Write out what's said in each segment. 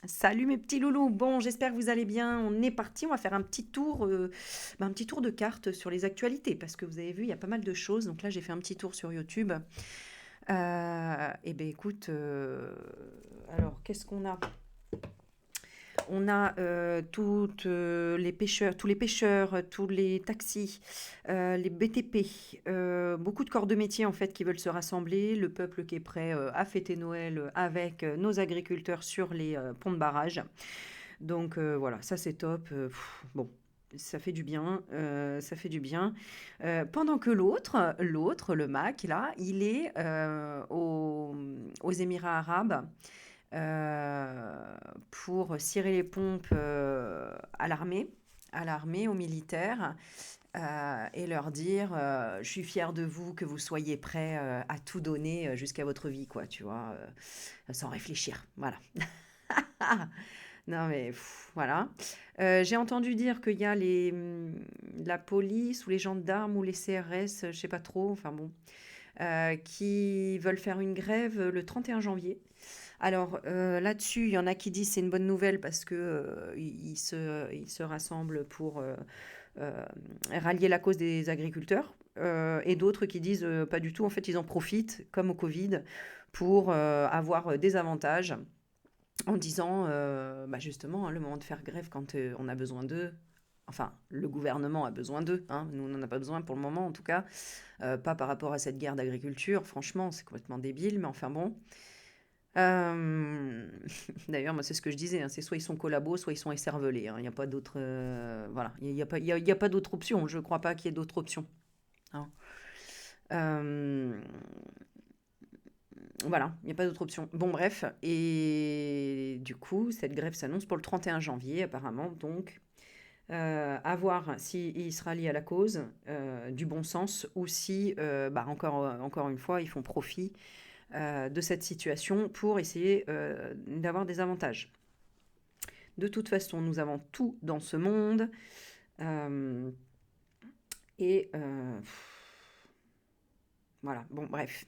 Salut mes petits loulous. Bon, j'espère que vous allez bien. On est parti. On va faire un petit tour de cartes sur les actualités parce que vous avez vu, il y a pas mal de choses. Donc là, j'ai fait un petit tour sur YouTube. Et ben écoute, alors qu'est-ce qu'on a? On a toutes les pêcheurs, tous les pêcheurs, tous les taxis, les BTP, beaucoup de corps de métier en fait qui veulent se rassembler, le peuple qui est prêt à fêter Noël avec nos agriculteurs sur les ponts de barrage. Donc voilà, ça c'est top. Bon, ça fait du bien, ça fait du bien. Pendant que l'autre, le Mac, là, il est aux Émirats arabes pour cirer les pompes à l'armée, aux militaires, et leur dire je suis fier de vous, que vous soyez prêts à tout donner jusqu'à votre vie, quoi, tu vois, sans réfléchir. Voilà. Non, mais voilà. J'ai entendu dire qu'il y a la police ou les gendarmes ou les CRS, je sais pas trop, enfin bon, qui veulent faire une grève le 31 janvier. Alors là-dessus, il y en a qui disent c'est une bonne nouvelle parce que ils se rassemblent pour euh, rallier la cause des agriculteurs. Et d'autres qui disent pas du tout, en fait, ils en profitent, comme au Covid, pour avoir des avantages en disant bah justement, hein, le moment de faire grève quand on a besoin d'eux. Enfin, le gouvernement a besoin d'eux, hein. Nous, on n'en a pas besoin pour le moment, en tout cas. Pas par rapport à cette guerre d'agriculture, franchement, c'est complètement débile, mais enfin bon. Euh, D'ailleurs, moi, c'est ce que je disais, hein, c'est soit ils sont collabos, soit ils sont écervelés, hein. Il n'y a pas d'autre, voilà, il y a pas, il y a pas d'autre option. Je ne crois pas qu'il y ait d'autre option, hein. Euh, voilà, il n'y a pas d'autre option. Bon, bref, et du coup, cette grève s'annonce pour le 31 janvier, apparemment, donc à voir s'il se rallie à la cause du bon sens ou si, bah, encore une fois, ils font profit de cette situation pour essayer d'avoir des avantages. De toute façon, nous avons tout dans ce monde. euh, et voilà, bon, bref.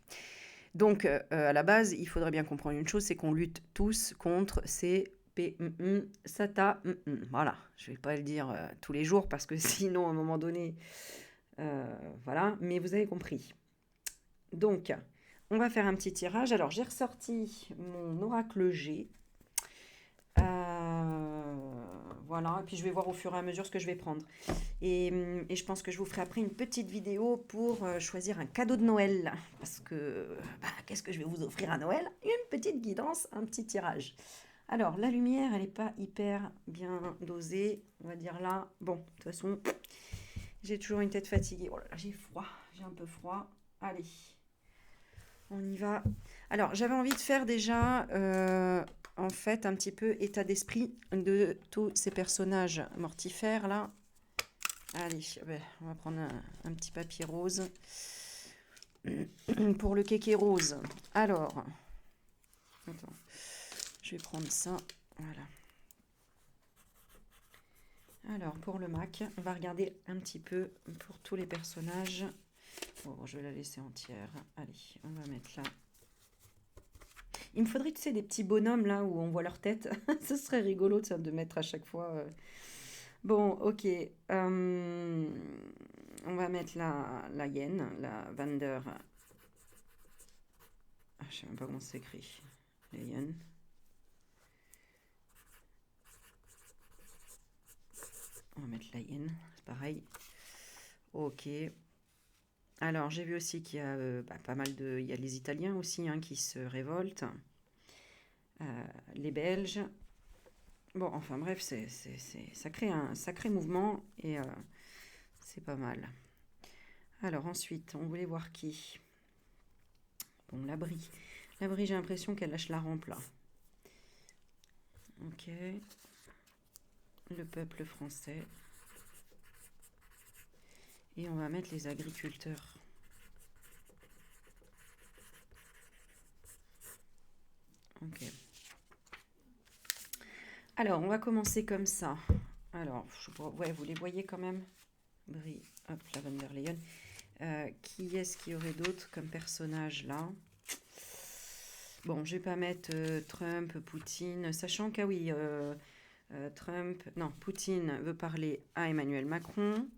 Donc, à la base, il faudrait bien comprendre une chose, c'est qu'on lutte tous contre ces SATA. Voilà, je ne vais pas le dire tous les jours parce que sinon, à un moment donné, voilà, mais vous avez compris. Donc, on va faire un petit tirage. Alors, j'ai ressorti mon oracle G. Voilà, et puis je vais voir au fur et à mesure ce que je vais prendre. Et je pense que je vous ferai après une petite vidéo pour choisir un cadeau de Noël. Parce que, bah, qu'est-ce que je vais vous offrir à Noël? Une petite guidance, un petit tirage. Alors, la lumière, elle n'est pas hyper bien dosée. On va dire là. Bon, de toute façon, j'ai toujours une tête fatiguée. Oh là là, j'ai froid. J'ai un peu froid. Allez, on y va. Alors, j'avais envie de faire déjà, en fait, un petit peu état d'esprit de tous ces personnages mortifères là. Allez, ben, on va prendre un petit papier rose pour le kéké rose. Alors, attends, je vais prendre ça. Voilà. Alors, pour le Mac, on va regarder un petit peu pour tous les personnages. Bon, je vais la laisser entière. Allez, on va mettre là. Il me faudrait, tu sais, des petits bonhommes là où on voit leur tête. Ce serait rigolo de mettre à chaque fois. Bon, ok. On va mettre la hyène, la Vander. Ah, je sais même pas comment ça s'écrit. La hyène. On va mettre la hyène, c'est pareil. Ok. Alors, j'ai vu aussi qu'il y a bah, pas mal de. Il y a les Italiens aussi hein, qui se révoltent. Les Belges. Bon, enfin bref, ça crée un sacré mouvement et c'est pas mal. Alors ensuite, on voulait voir qui. Bon, l'abri. L'abri, j'ai l'impression qu'elle lâche la rampe là. Ok. Le peuple français. Et on va mettre les agriculteurs. Ok. Alors, on va commencer comme ça. Alors, ouais, vous les voyez quand même. Brie, hop, la Van der Leyen. Qui est-ce qu'il y aurait d'autre comme personnage là? Bon, je vais pas mettre Trump, Poutine, sachant qu'ah oui, Poutine veut parler à Emmanuel Macron.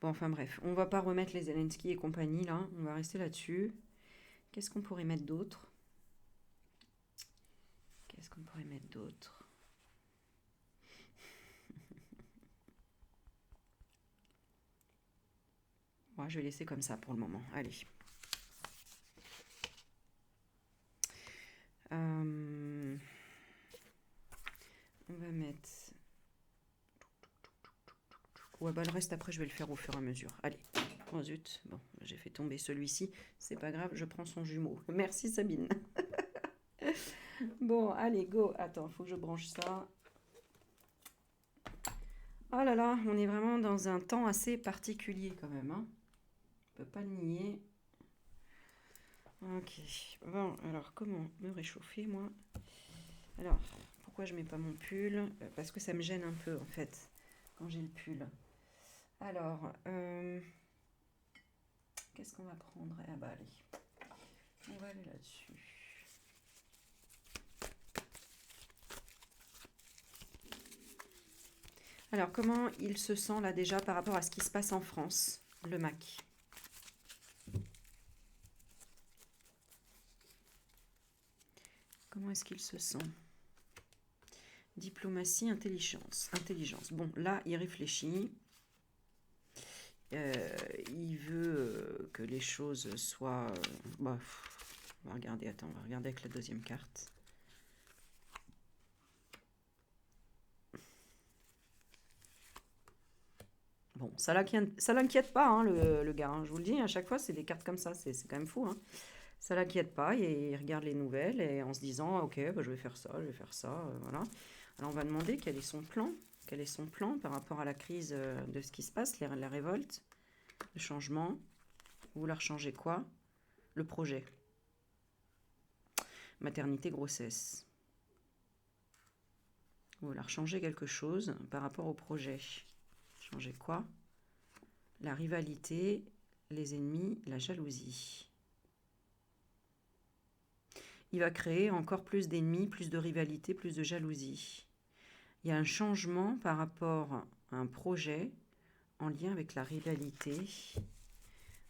Bon, enfin bref, on va pas remettre les Zelensky et compagnie là, on va rester là-dessus. Qu'est-ce qu'on pourrait mettre d'autre? Qu'est-ce qu'on pourrait mettre d'autre? Bon, je vais laisser comme ça pour le moment. Allez. On va mettre... Ouais, bah le reste après, je vais le faire au fur et à mesure. Allez. Oh zut. Bon, j'ai fait tomber celui-ci. C'est pas grave, je prends son jumeau. Merci Sabine. Bon, allez, go. Attends, faut que je branche ça. Oh là là, on est vraiment dans un temps assez particulier quand même. Hein. On peut pas le nier. Ok. Bon, alors comment me réchauffer moi? Alors, pourquoi je mets pas mon pull? Parce que ça me gêne un peu en fait quand j'ai le pull. Alors, qu'est-ce qu'on va prendre? Ah bah allez, on va aller là-dessus. Alors, comment il se sent là déjà par rapport à ce qui se passe en France, le Mac? Comment est-ce qu'il se sent? Diplomatie, intelligence. Intelligence. Bon, là, il réfléchit. Il veut que les choses soient... on va regarder, attends, on va regarder avec la deuxième carte. Bon, ça l'inquiète pas, hein, le gars. Hein, je vous le dis, à chaque fois, c'est des cartes comme ça. C'est quand même fou. Hein. Ça l'inquiète pas. Et il regarde les nouvelles et en se disant, ok, bah, je vais faire ça, voilà. Alors, on va demander quel est son plan. Quel est son plan par rapport à la crise de ce qui se passe, la révolte, le changement. Vous vouloir changer quoi? Le projet. Maternité, grossesse. Vous vouloir changer quelque chose par rapport au projet. Changer quoi? La rivalité, les ennemis, la jalousie. Il va créer encore plus d'ennemis, plus de rivalité, plus de jalousie. Il y a un changement par rapport à un projet en lien avec la rivalité.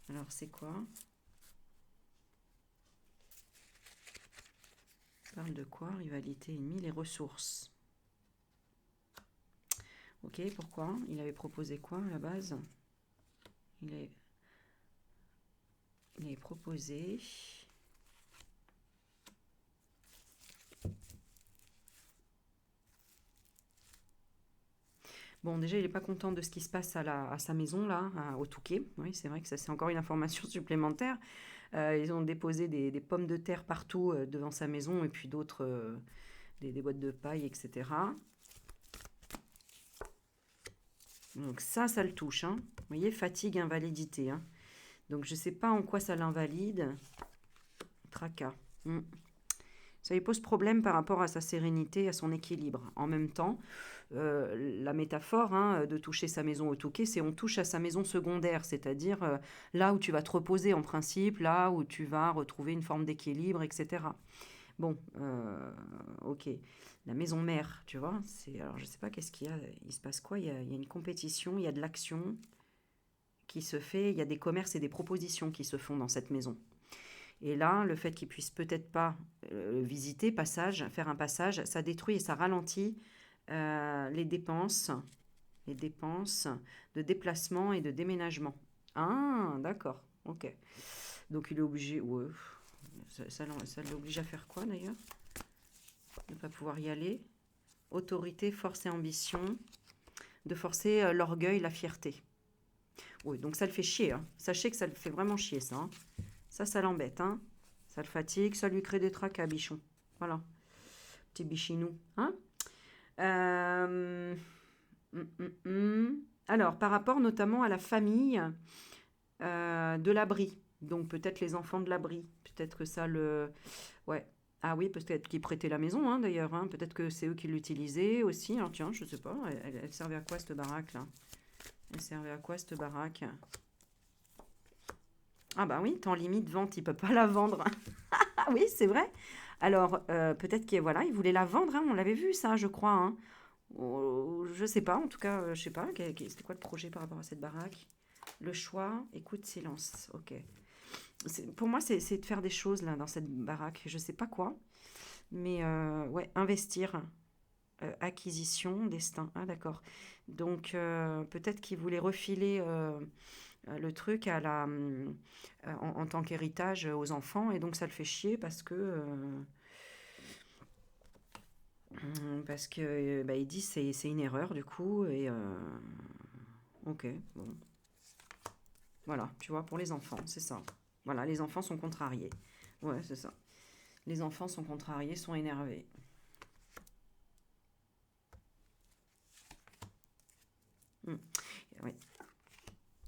Alors, c'est quoi? On parle de quoi? Rivalité, ennemi, les ressources. Ok, pourquoi? Il avait proposé quoi à la base? Il avait proposé... Bon, déjà, il n'est pas content de ce qui se passe à sa maison, là, au Touquet. Oui, c'est vrai que ça, c'est encore une information supplémentaire. Ils ont déposé des pommes de terre partout devant sa maison et puis d'autres, des boîtes de paille, etc. Donc ça le touche. Hein. Vous voyez, fatigue, invalidité. Hein. Donc je ne sais pas en quoi ça l'invalide. Tracas. Ça lui pose problème par rapport à sa sérénité, à son équilibre. En même temps, la métaphore hein, de toucher sa maison au Touquet, c'est on touche à sa maison secondaire, c'est-à-dire là où tu vas te reposer en principe, là où tu vas retrouver une forme d'équilibre, etc. Bon, ok. La maison mère, tu vois, alors je sais pas qu'est-ce qu'il y a, il se passe quoi, il y a une compétition, il y a de l'action qui se fait, il y a des commerces et des propositions qui se font dans cette maison. Et là, le fait qu'il puisse peut-être pas visiter, faire un passage, ça détruit et ça ralentit les dépenses de déplacement et de déménagement. Ah, d'accord, ok. Donc il est obligé, ouais, ça l'oblige à faire quoi d'ailleurs? Ne pas pouvoir y aller. Autorité, force et ambition, de forcer l'orgueil, la fierté. Oui, donc ça le fait chier. Hein. Sachez que ça le fait vraiment chier, ça. Hein. Ça l'embête. Hein. Ça le fatigue, ça lui crée des tracas, bichon. Voilà. Petit bichinou. Hein Alors, par rapport notamment à la famille de l'abri. Donc, peut-être les enfants de l'abri. Peut-être que ça le... Ouais. Ah oui, peut-être qu'ils prêtaient la maison, hein, d'ailleurs. Hein. Peut-être que c'est eux qui l'utilisaient aussi. Alors, tiens, je sais pas. Elle servait à quoi, cette baraque-là? Elle servait à quoi, cette baraque? Ah bah oui, temps limite, vente, il peut pas la vendre. Ah oui, c'est vrai. Alors, peut-être qu'il voilà, il voulait la vendre, hein, on l'avait vu ça, je crois, hein. Je sais pas, en tout cas, je sais pas, c'était quoi le projet par rapport à cette baraque? Le choix, écoute, silence, ok. Pour moi, c'est de faire des choses là dans cette baraque, je sais pas quoi, mais ouais, investir, acquisition, destin, ah d'accord. Donc, peut-être qu'il voulait refiler le truc en tant qu'héritage aux enfants, et donc ça le fait chier parce que bah, il dit c'est une erreur du coup, et ok, bon, voilà, tu vois, pour les enfants, c'est ça. Voilà, les enfants sont contrariés. Ouais, c'est ça. Les enfants sont contrariés, sont énervés. Mm. Ouais,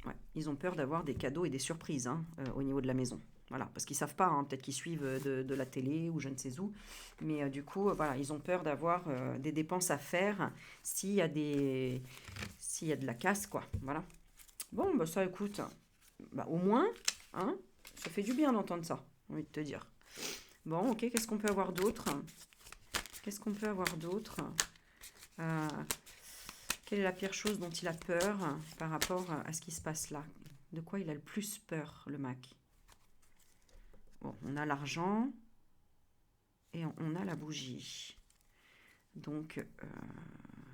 ouais. Ils ont peur d'avoir des cadeaux et des surprises, hein, au niveau de la maison. Voilà, parce qu'ils savent pas, hein, peut-être qu'ils suivent de la télé ou je ne sais où, mais du coup, voilà, ils ont peur d'avoir des dépenses à faire s'il y a s'il y a de la casse, quoi. Voilà. Bon, bah ça, écoute, bah au moins, hein, ça fait du bien d'entendre ça, j'ai envie de te dire. Bon, ok, qu'est-ce qu'on peut avoir d'autre? Qu'est-ce qu'on peut avoir d'autre? Euh, Quelle est la pire chose dont il a peur par rapport à ce qui se passe là? De quoi il a le plus peur, le Mac? Bon, on a l'argent et on a la bougie. Donc,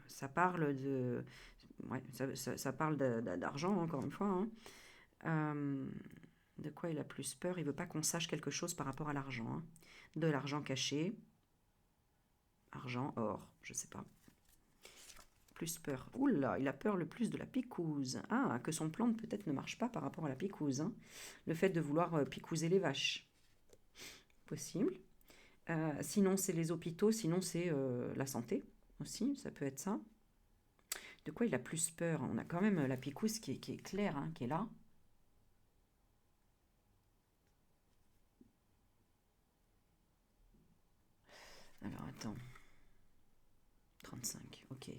ça parle de... Ouais, ça parle d'argent, encore une fois, hein. Euh, de quoi il a plus peur? Il veut pas qu'on sache quelque chose par rapport à l'argent, hein. De l'argent caché, argent, or, je sais pas. Plus peur. Oula, il a peur le plus de la picouse. Ah, que son plan peut-être ne marche pas par rapport à la picouse, hein. Le fait de vouloir picouser les vaches. Possible. Sinon, c'est les hôpitaux, sinon, c'est la santé aussi, ça peut être ça. De quoi il a plus peur? On a quand même la picouse qui est claire, hein, qui est là. Alors, attends. 35, ok.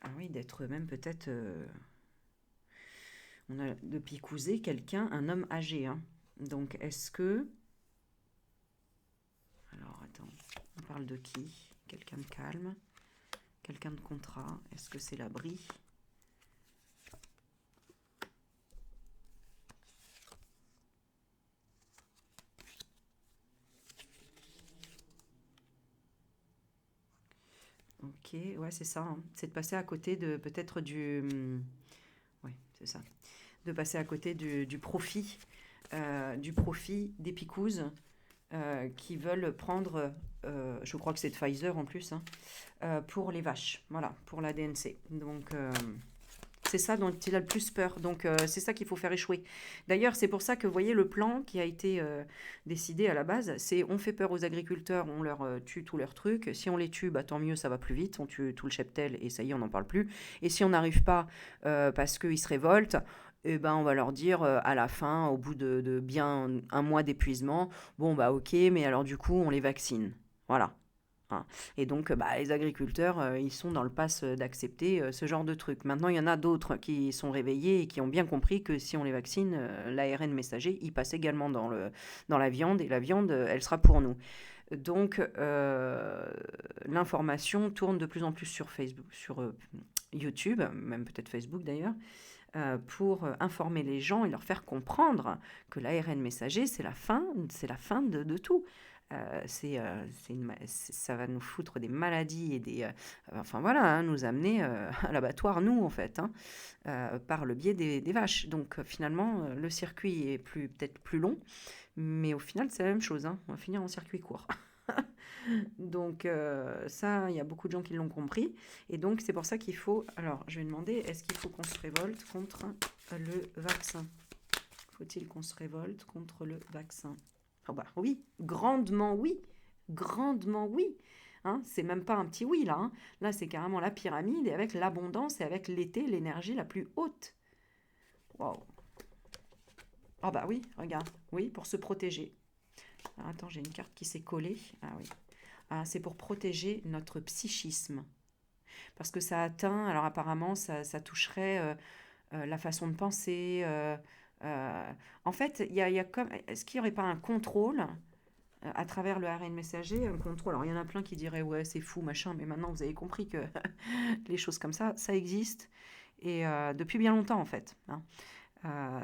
Ah oui, d'être même peut-être... on a de picouser quelqu'un, un homme âgé, hein. Donc, est-ce que... Alors, attends. On parle de qui? Quelqu'un de calme, quelqu'un de contrat. Est-ce que c'est l'abri? Ok, ouais, c'est ça, hein. C'est de passer à côté de peut-être ouais, c'est ça. De passer à côté du profit des picouses qui veulent prendre, je crois que c'est de Pfizer en plus, hein, pour les vaches, voilà, pour la DNC. Donc, c'est ça dont il a le plus peur. Donc, c'est ça qu'il faut faire échouer. D'ailleurs, c'est pour ça que, vous voyez, le plan qui a été décidé à la base, c'est on fait peur aux agriculteurs, on leur tue tous leurs trucs. Si on les tue, bah, tant mieux, ça va plus vite. On tue tout le cheptel et ça y est, on n'en parle plus. Et si on n'arrive pas parce qu'ils se révoltent, eh ben, on va leur dire à la fin, au bout de bien un mois d'épuisement, bon, bah ok, mais alors du coup, on les vaccine. Voilà. Hein. Et donc, bah, les agriculteurs, ils sont dans le pass d'accepter ce genre de truc. Maintenant, il y en a d'autres qui sont réveillés et qui ont bien compris que si on les vaccine, l'ARN messager, il passe également dans la viande, et la viande, elle sera pour nous. Donc, l'information tourne de plus en plus sur Facebook, sur YouTube, même peut-être Facebook d'ailleurs, pour informer les gens et leur faire comprendre que l'ARN messager, c'est la fin de tout. Ça va nous foutre des maladies et enfin voilà, hein, nous amener à l'abattoir, nous, en fait, hein, par le biais des vaches. Donc finalement, le circuit est peut-être plus long, mais au final, c'est la même chose, hein. On va finir en circuit court. Donc ça, il y a beaucoup de gens qui l'ont compris. Et donc c'est pour ça qu'il faut... Alors, je vais demander, est-ce qu'il faut qu'on se révolte contre le vaccin? Faut-il qu'on se révolte contre le vaccin? Oh bah oui, grandement oui. Grandement oui. Hein, c'est même pas un petit oui là, hein. Là, c'est carrément la pyramide, et avec l'abondance et avec l'été, l'énergie la plus haute. Waouh. Ah bah oui, regarde. Oui, pour se protéger. Ah, attends, j'ai une carte qui s'est collée. Ah oui. Ah, c'est pour protéger notre psychisme. Parce que ça atteint, alors apparemment, ça toucherait la façon de penser, En fait, il y a comme, est-ce qu'il n'y aurait pas un contrôle à travers le ARN messager, un contrôle? Alors, il y en a plein qui diraient, ouais, c'est fou, machin, mais maintenant, vous avez compris que les choses comme ça existe, et depuis bien longtemps, en fait, hein.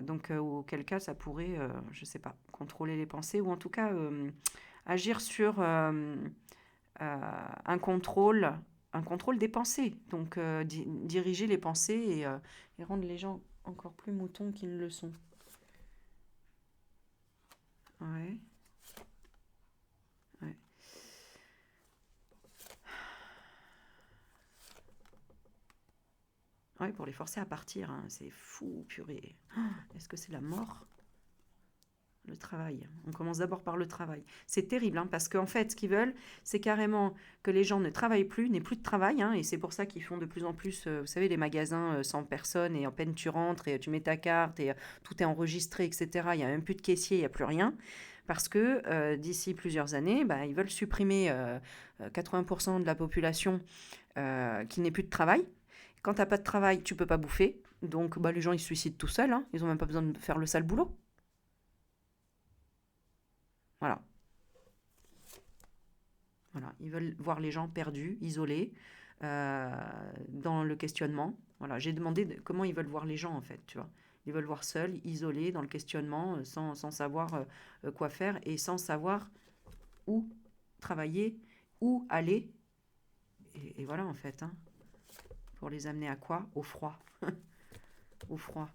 Donc, auquel cas, ça pourrait, je sais pas, contrôler les pensées, ou en tout cas, agir sur un contrôle, un contrôle des pensées. Donc, diriger les pensées et rendre les gens encore plus moutons qu'ils le sont. Ouais, ouais. Ouais, pour les forcer à partir, hein, c'est fou, purée. Est-ce que c'est la mort? Le travail. On commence d'abord par le travail. C'est terrible, hein, parce qu'en fait, ce qu'ils veulent, c'est carrément que les gens ne travaillent plus, n'aient plus de travail, hein, et c'est pour ça qu'ils font de plus en plus, vous savez, les magasins sans personne, et en peine tu rentres, et tu mets ta carte, et tout est enregistré, etc. Il n'y a même plus de caissier, il n'y a plus rien, parce que d'ici plusieurs années, bah, ils veulent supprimer 80% de la population qui n'ait plus de travail. Quand tu n'as pas de travail, tu peux pas bouffer, donc bah, les gens, ils se suicident tout seuls, hein, ils n'ont même pas besoin de faire le sale boulot. Voilà. Voilà, ils veulent voir les gens perdus, isolés, euh, dans le questionnement. Voilà, j'ai demandé comment ils veulent voir les gens en fait, tu vois. Ils veulent voir seuls, isolés, dans le questionnement, sans savoir quoi faire et sans savoir où travailler, où aller. Et voilà en fait, hein, pour les amener à quoi? Au froid. Au froid.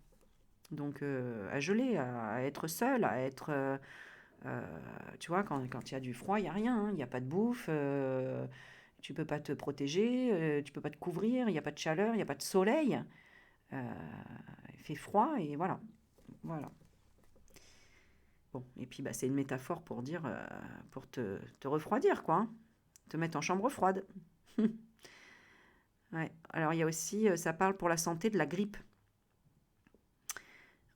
Donc à geler, à être seul, à être... tu vois, quand il y a du froid, il n'y a rien, hein. Il n'y a pas de bouffe, tu peux pas te protéger, tu peux pas te couvrir, il n'y a pas de chaleur, il n'y a pas de soleil. euh, il fait froid et voilà. Voilà. Bon, et puis bah, c'est une métaphore pour dire, pour te refroidir, quoi, hein. Te mettre en chambre froide. Ouais. Alors il y a aussi, ça parle pour la santé de la grippe.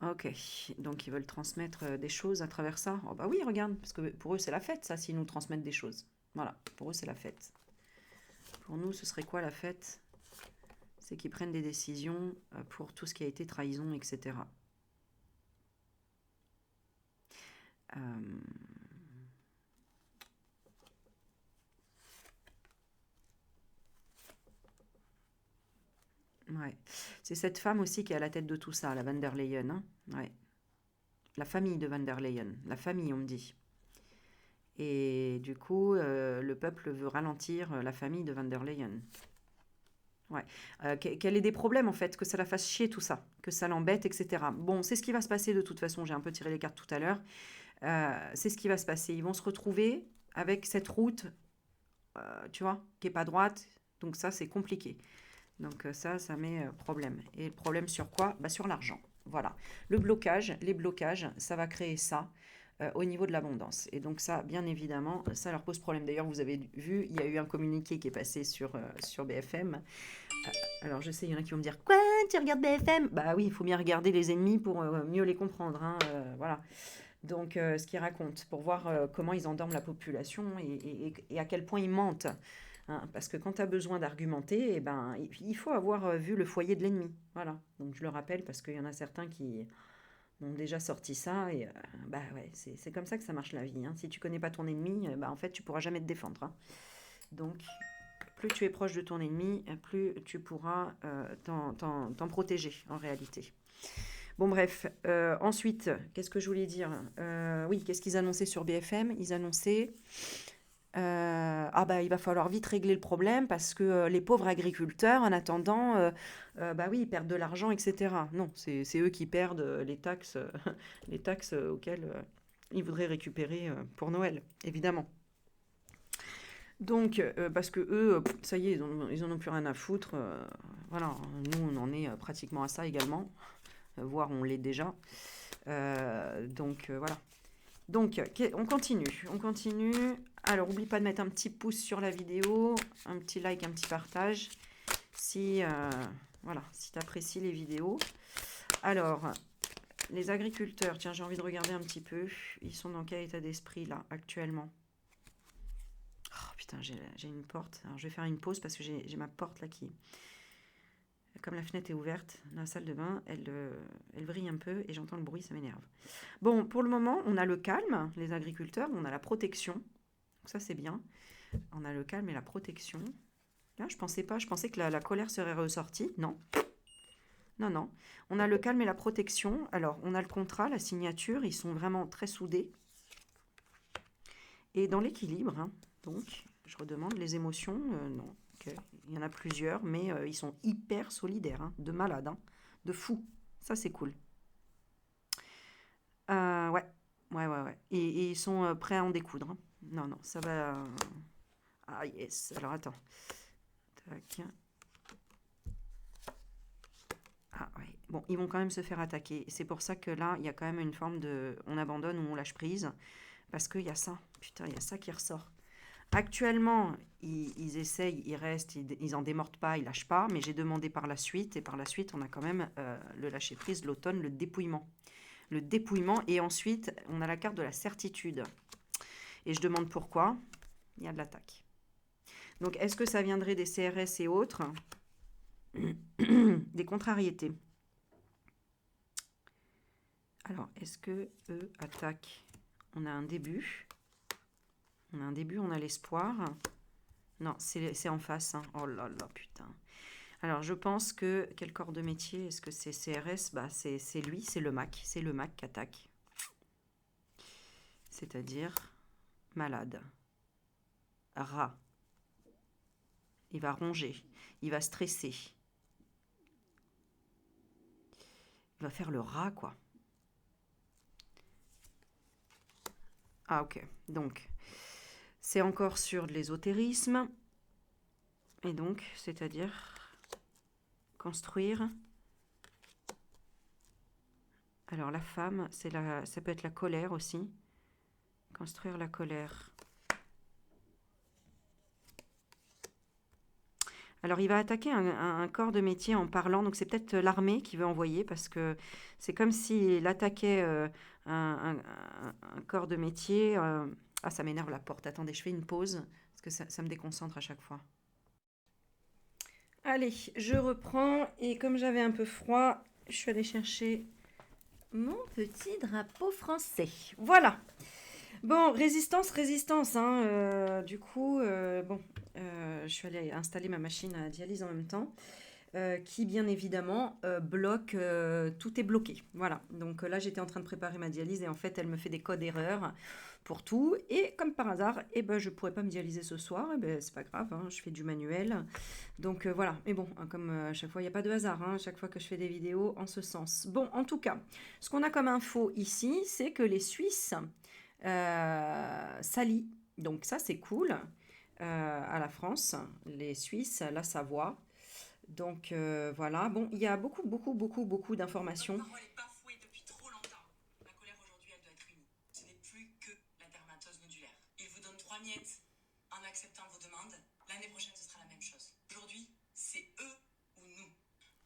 Ok, donc ils veulent transmettre des choses à travers ça. Oh bah oui, regarde, parce que pour eux c'est la fête, ça, s'ils nous transmettent des choses. Voilà, pour eux c'est la fête. Pour nous, ce serait quoi la fête? C'est qu'ils prennent des décisions pour tout ce qui a été trahison, etc. Euh, ouais. C'est cette femme aussi qui est à la tête de tout ça, la van der Leyen, hein. Ouais. La famille de van der Leyen. La famille, on me dit. Et du coup, le peuple veut ralentir la famille de van der Leyen. Ouais. Qu'elle ait des problèmes, en fait, que ça la fasse chier tout ça, que ça l'embête, etc. Bon, c'est ce qui va se passer de toute façon. J'ai un peu tiré les cartes tout à l'heure. C'est ce qui va se passer. Ils vont se retrouver avec cette route, tu vois, qui est pas droite. Donc ça, c'est compliqué. Donc ça met problème. Et le problème sur quoi? Bah, sur l'argent. Voilà. Le blocage, les blocages, ça va créer ça au niveau de l'abondance. Et donc ça, bien évidemment, ça leur pose problème. D'ailleurs, vous avez vu, il y a eu un communiqué qui est passé sur BFM. Alors je sais, il y en a qui vont me dire, quoi, tu regardes BFM? Bah oui, il faut bien regarder les ennemis pour mieux les comprendre, hein, voilà. Donc, ce qu'ils racontent, pour voir comment ils endorment la population et à quel point ils mentent, hein. Parce que quand tu as besoin d'argumenter, eh ben, il faut avoir vu le foyer de l'ennemi. Voilà. Donc, je le rappelle parce qu'il y en a certains qui ont déjà sorti ça. Et bah ouais, c'est comme ça que ça marche la vie, hein. Si tu connais pas ton ennemi, bah, en fait, tu pourras jamais te défendre, hein. Donc, plus tu es proche de ton ennemi, plus tu pourras t'en protéger en réalité. Bon, bref. Ensuite, qu'est-ce que je voulais dire? Oui, qu'est-ce qu'ils annonçaient sur BFM? Ils annonçaient ah bah il va falloir vite régler le problème parce que les pauvres agriculteurs, en attendant, bah oui, ils perdent de l'argent, etc. Non, c'est eux qui perdent les taxes, les taxes auxquelles ils voudraient récupérer pour Noël, évidemment. Donc, parce que eux, ça y est, ils en ont plus rien à foutre. Voilà, nous, on en est pratiquement à ça également, voire on l'est déjà. Donc, voilà. Donc, on continue, on continue. Alors, oublie pas de mettre un petit pouce sur la vidéo, un petit like, un petit partage, si, voilà, si tu apprécies les vidéos. Alors, les agriculteurs, tiens, j'ai envie de regarder un petit peu. Ils sont dans quel état d'esprit, là, actuellement? Oh, putain, j'ai une porte. Alors, je vais faire une pause parce que j'ai ma porte, là, qui... Comme la fenêtre est ouverte, la salle de bain, elle brille un peu et j'entends le bruit, ça m'énerve. Bon, pour le moment, on a le calme, les agriculteurs, on a la protection. Donc ça, c'est bien. On a le calme et la protection. Là, je pensais que la colère serait ressortie. Non, non, non. On a le calme et la protection. Alors, on a le contrat, la signature, ils sont vraiment très soudés. Et dans l'équilibre, hein, donc, je redemande les émotions, non. Okay. Il y en a plusieurs, mais ils sont hyper solidaires, hein, de malades, hein, de fous. Ça, c'est cool. Ouais, ouais, ouais, ouais. Et ils sont prêts à en découdre, hein. Non, non, ça va... Ah, yes. Alors, attends. Tac. Ah, ouais. Bon, ils vont quand même se faire attaquer. C'est pour ça que là, il y a quand même une forme de... On abandonne ou on lâche prise. Parce qu'il y a ça. Putain, il y a ça qui ressort. Actuellement, ils essayent, ils restent, ils en démordent pas, ils lâchent pas, mais j'ai demandé par la suite, et par la suite, on a quand même le lâcher-prise, l'automne, le dépouillement. Le dépouillement, et ensuite, on a la carte de la certitude. Et je demande pourquoi. Il y a de l'attaque. Donc, est-ce que ça viendrait des CRS et autres? Des contrariétés. Alors, est-ce que eux attaquent? On a un début. On a un début, on a l'espoir. Non, c'est en face, hein. Oh là là, putain. Alors, je pense que... Quel corps de métier? Est-ce que c'est CRS? Bah, c'est lui, c'est le MAC. C'est le MAC qui attaque. C'est-à-dire malade. Rat. Il va ronger. Il va stresser. Il va faire le rat, quoi. Ah, ok. Donc, c'est encore sur de l'ésotérisme. Et donc, c'est-à-dire construire. Alors, la femme, ça peut être la colère aussi. Construire la colère. Alors, il va attaquer un corps de métier en parlant. Donc, c'est peut-être l'armée qui veut envoyer parce que c'est comme s'il attaquait un corps de métier. Ah, ça m'énerve la porte. Attendez, je fais une pause parce que ça me déconcentre à chaque fois. Allez, je reprends. Et comme j'avais un peu froid, je suis allée chercher mon petit drapeau français. Voilà. Bon, résistance, résistance, hein. Du coup, bon, je suis allée installer ma machine à dialyse en même temps, qui bien évidemment bloque, tout est bloqué. Voilà, donc là j'étais en train de préparer ma dialyse et en fait elle me fait des codes erreurs pour tout. Et comme par hasard, eh ben, je ne pourrais pas me dialyser ce soir, eh ben, c'est pas grave, hein, je fais du manuel. Donc voilà, mais bon, hein, comme à chaque fois, il n'y a pas de hasard, hein, à chaque fois que je fais des vidéos en ce sens. Bon, en tout cas, ce qu'on a comme info ici, c'est que les Suisses s'allient. Donc ça, c'est cool. À la France, les Suisses, la Savoie. Donc voilà, bon, il y a beaucoup d'informations. La parole est bafouée depuis trop longtemps. La colère aujourd'hui, elle doit être unie. Ce n'est plus que la dermatose nodulaire. Il vous donne 3 miettes en acceptant vos demandes. L'année prochaine, ce sera la même chose. Aujourd'hui, c'est eux ou nous.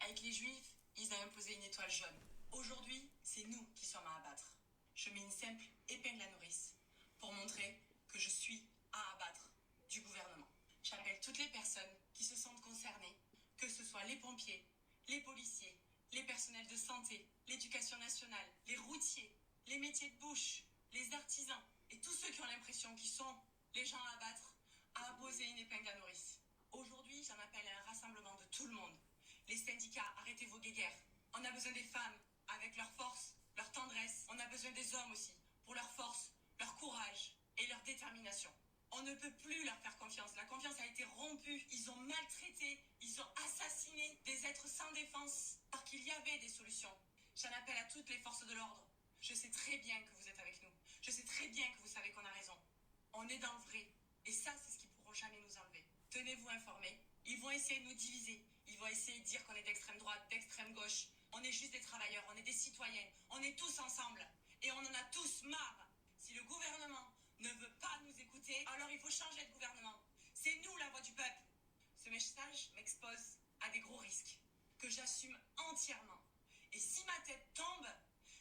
Avec les Juifs, ils ont imposé une étoile jaune. Aujourd'hui, c'est nous qui sommes à abattre. Je mets une simple épingle à nourrice pour montrer que je suis à abattre du gouvernement. J'appelle toutes les personnes qui se sentent concernées, que ce soit les pompiers, les policiers, les personnels de santé, l'éducation nationale, les routiers, les métiers de bouche, les artisans et tous ceux qui ont l'impression qu'ils sont les gens à abattre, à apposer une épingle à nourrice. Aujourd'hui, j'en appelle à un rassemblement de tout le monde. Les syndicats, arrêtez vos guéguerres. On a besoin des femmes, avec leur force, leur tendresse. On a besoin des hommes aussi, pour leur force, leur courage et leur détermination. On ne peut plus leur faire confiance. La confiance a été rompue. Ils ont maltraité, ils ont assassiné des êtres sans défense. Alors qu'il y avait des solutions. J'en appelle à toutes les forces de l'ordre. Je sais très bien que vous êtes avec nous. Je sais très bien que vous savez qu'on a raison. On est dans le vrai. Et ça, c'est ce qu'ils pourront jamais nous enlever. Tenez-vous informés. Ils vont essayer de nous diviser. Ils vont essayer de dire qu'on est d'extrême droite, d'extrême gauche. On est juste des travailleurs, on est des citoyens. On est tous ensemble. Et on en a tous marre. Si le gouvernement ne veut pas nous écouter, alors il faut changer de gouvernement. C'est nous la voix du peuple. Ce message m'expose à des gros risques que j'assume entièrement. Et si ma tête tombe,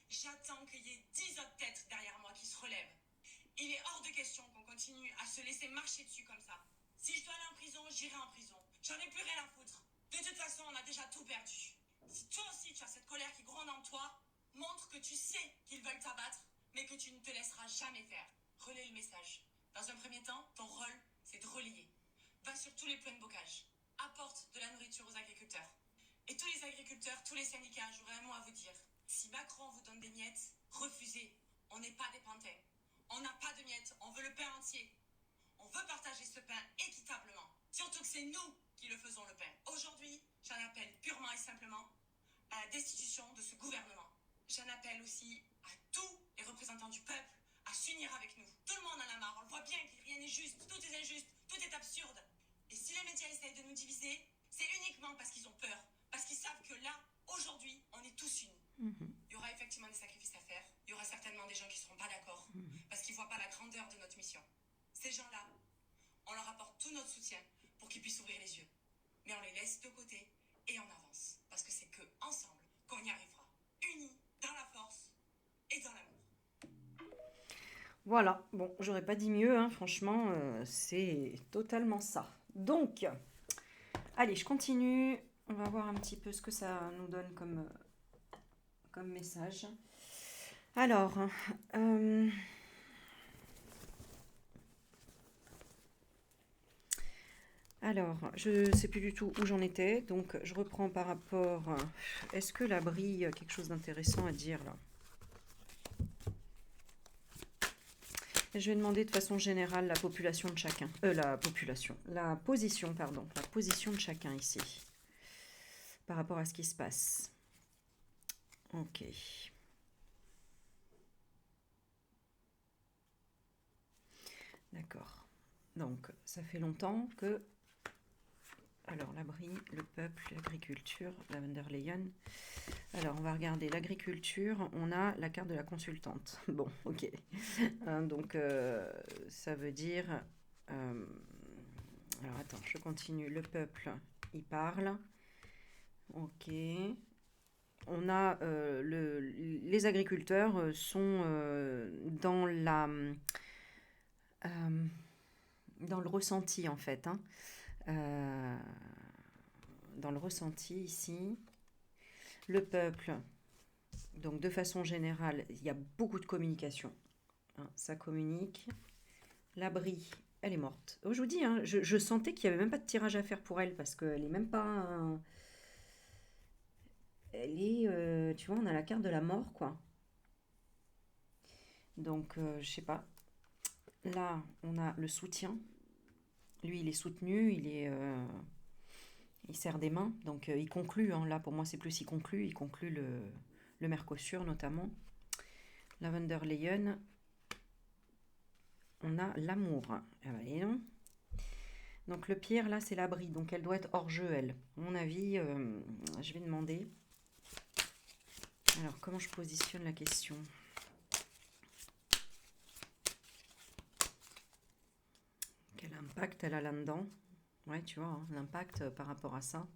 j'attends qu'il y ait 10 autres têtes derrière moi qui se relèvent. Il est hors de question qu'on continue à se laisser marcher dessus comme ça. Si je dois aller en prison, j'irai en prison. J'en ai plus rien à foutre. De toute façon, on a déjà tout perdu. Si toi aussi tu as cette colère qui gronde en toi, montre que tu sais qu'ils veulent t'abattre, mais que tu ne te laisseras jamais faire. Relaie le message. Dans un premier temps, ton rôle, c'est de relayer. Va sur tous les points de bocage. Apporte de la nourriture aux agriculteurs. Et tous les agriculteurs, tous les syndicats, j'aurais un mot à vous dire. Si Macron vous donne des miettes, refusez. On n'est pas des pantins. On n'a pas de miettes, on veut le pain entier. On veut partager ce pain équitablement. Surtout que c'est nous qui le faisons le pain. Aujourd'hui, j'en appelle purement et simplement à la destitution de ce gouvernement. J'en appelle aussi à tous les représentants du peuple à s'unir avec nous. Tout le monde en a marre, on le voit bien que rien n'est juste, tout est injuste, tout est absurde. Et si les médias essayent de nous diviser, c'est uniquement parce qu'ils ont peur, parce qu'ils savent que là, aujourd'hui, on est tous unis. Il y aura effectivement des sacrifices à faire, il y aura certainement des gens qui ne seront pas d'accord, parce qu'ils ne voient pas la grandeur de notre mission. Ces gens-là, on leur apporte tout notre soutien pour qu'ils puissent ouvrir les yeux. Mais on les laisse de côté et on avance. Parce que c'est que ensemble qu'on y arrivera. Unis dans la force et dans l'amour. Voilà, bon, j'aurais pas dit mieux, hein, franchement, c'est totalement ça. Donc, allez, je continue. On va voir un petit peu ce que ça nous donne comme message. Alors, je ne sais plus du tout où j'en étais, donc je reprends par rapport. Est-ce que l'abri a quelque chose d'intéressant à dire là? Je vais demander de façon générale la population de chacun. La position, pardon. La position de chacun ici. Par rapport à ce qui se passe. Ok. D'accord. Donc, ça fait longtemps que... Alors, l'abri, le peuple, l'agriculture, la von der Leyen. Alors, on va regarder l'agriculture. On a la carte de la consultante. Bon, ok. Donc, ça veut dire... alors, attends, je continue. Le peuple, il parle. Ok. On a... les agriculteurs sont dans la... dans le ressenti, en fait, hein. Dans le ressenti ici, le peuple, donc de façon générale, il y a beaucoup de communication, hein, ça communique. L'abri, elle est morte. Oh, je vous dis, hein, je sentais qu'il n'y avait même pas de tirage à faire pour elle, parce qu'elle est même pas... elle est, tu vois, on a la carte de la mort, quoi. Donc, je sais pas. Là, on a le soutien. Lui, il est soutenu, il serre des mains, donc il conclut, hein, là pour moi c'est plus il conclut le Mercosur notamment. La von der Leyen, on a l'amour. Ah bah, et non. Donc le pire là c'est l'abri, donc elle doit être hors jeu elle. À mon avis, je vais demander. Alors comment je positionne la question? Quel impact elle a là-dedans? Ouais, tu vois, hein, l'impact par rapport à ça.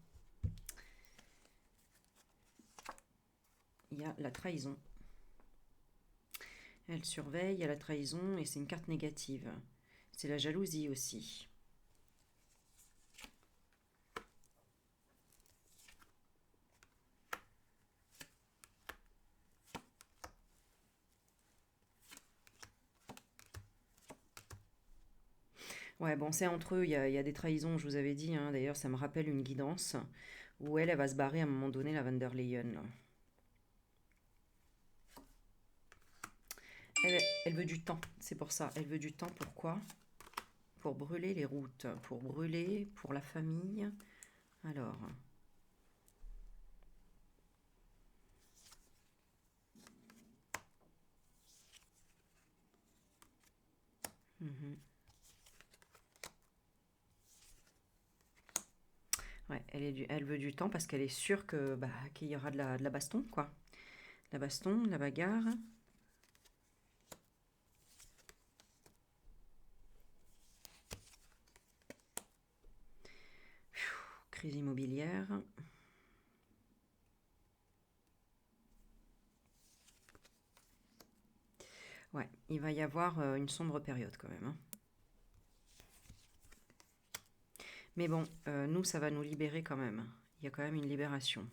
Il y a la trahison. Elle surveille, il y a la trahison et c'est une carte négative. C'est la jalousie aussi. Ouais, bon, c'est entre eux, il y a des trahisons, je vous avais dit, hein. D'ailleurs, ça me rappelle une guidance où elle va se barrer à un moment donné, la von der Leyen, là. Elle veut du temps, c'est pour ça. Elle veut du temps, pourquoi? Pour brûler les routes, pour brûler, pour la famille. Alors... Ouais, elle veut du temps parce qu'elle est sûre que, bah, qu'il y aura de la baston, quoi. La baston, la bagarre. Crise immobilière. Ouais, il va y avoir une sombre période quand même, hein. Mais bon, nous, ça va nous libérer quand même. Il y a quand même une libération.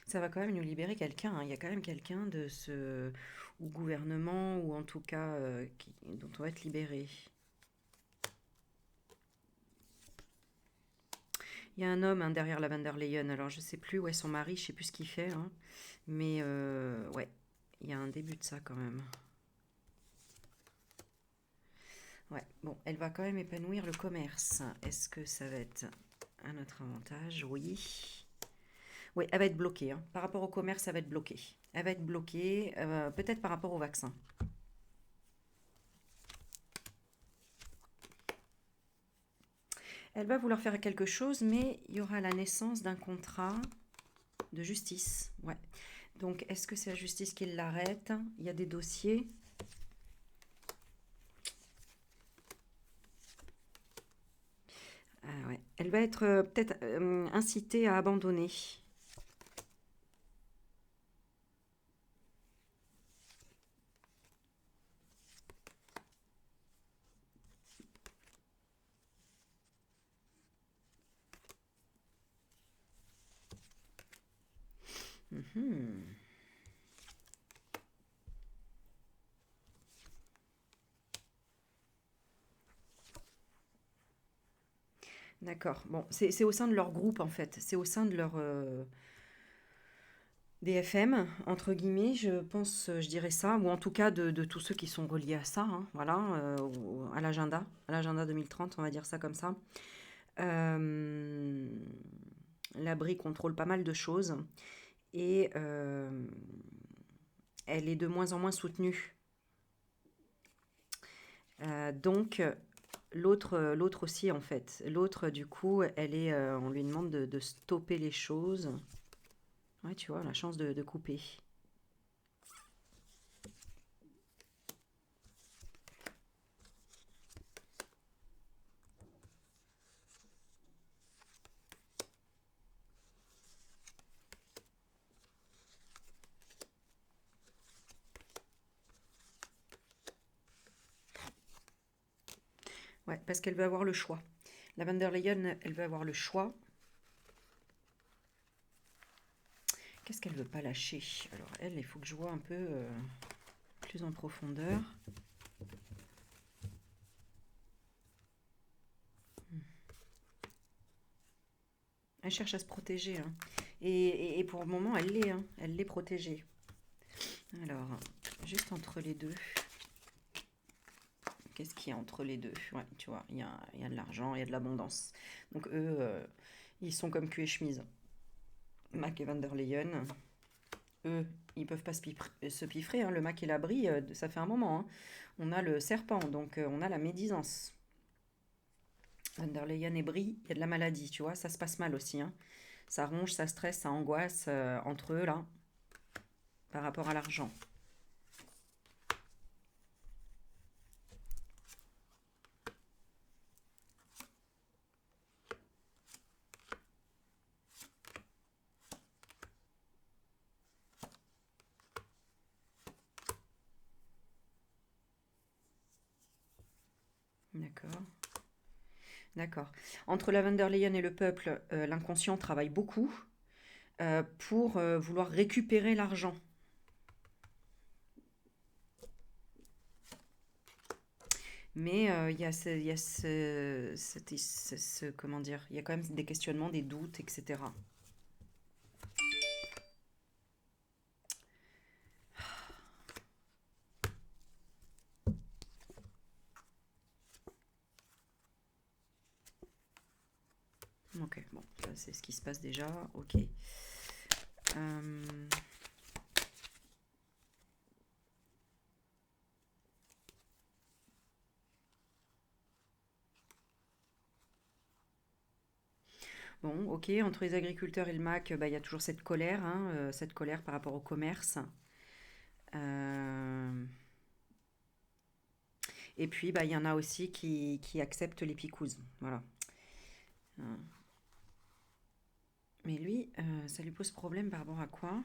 Ça va quand même nous libérer quelqu'un, hein. Il y a quand même quelqu'un de ce ou gouvernement ou en tout cas dont on va être libéré. Il y a un homme hein, derrière la Van der Leyen. Alors je sais plus où est son mari, je sais plus ce qu'il fait, hein. Mais ouais, il y a un début de ça quand même. Ouais, bon, elle va quand même épanouir le commerce. Est-ce que ça va être à notre avantage? Oui. Oui, elle va être bloquée, hein. Par rapport au commerce, elle va être bloquée. Elle va être bloquée, peut-être par rapport au vaccin. Elle va vouloir faire quelque chose, mais il y aura la naissance d'un contrat de justice. Ouais. Donc, est-ce que c'est la justice qui l'arrête? Il y a des dossiers. Ah ouais. Elle va être peut-être incitée à abandonner. Mhm. D'accord. Bon, c'est au sein de leur groupe en fait. C'est au sein de leur DFM, entre guillemets, je pense, je dirais ça, ou en tout cas de tous ceux qui sont reliés à ça, hein, voilà, à l'agenda 2030, on va dire ça comme ça. Euh, L'abri contrôle pas mal de choses et elle est de moins en moins soutenue. Donc, l'autre aussi, en fait. L'autre, du coup, on lui demande de stopper les choses. Ouais, tu vois, la chance de couper. Ouais, parce qu'elle veut avoir le choix. La Van der Leyen, elle veut avoir le choix. Qu'est-ce qu'elle veut pas lâcher? Alors elle, il faut que je vois un peu plus en profondeur. Elle cherche à se protéger, hein. Et pour le moment, elle l'est, hein. Elle l'est protégée. Alors, juste entre les deux. Qu'est-ce qu'il y a entre les deux? Ouais, tu vois, il y a de l'argent, il y a de l'abondance. Donc eux, ils sont comme cul et chemise. Mac et Van der Leyen, eux, ils peuvent pas se piffrer, hein. Le Mac et l'abri, ça fait un moment, hein. On a le serpent, donc on a la médisance. Van der Leyen et Brie, il y a de la maladie, tu vois, ça se passe mal aussi, hein. Ça ronge, ça stresse, ça angoisse entre eux, là, par rapport à l'argent. D'accord. D'accord. Entre la Van der Leyen et le peuple, l'inconscient travaille beaucoup pour vouloir récupérer l'argent. Mais il y a comment dire, il y a quand même des questionnements, des doutes, etc. Ok, bon, ça c'est ce qui se passe déjà. Ok. Euh, Bon, ok, entre les agriculteurs et le MAC, bah, il y a toujours cette colère, hein, cette colère par rapport au commerce. Euh, Et puis, bah, il y en a aussi qui acceptent les picouses. Voilà. Euh, Mais lui, ça lui pose problème par rapport à quoi?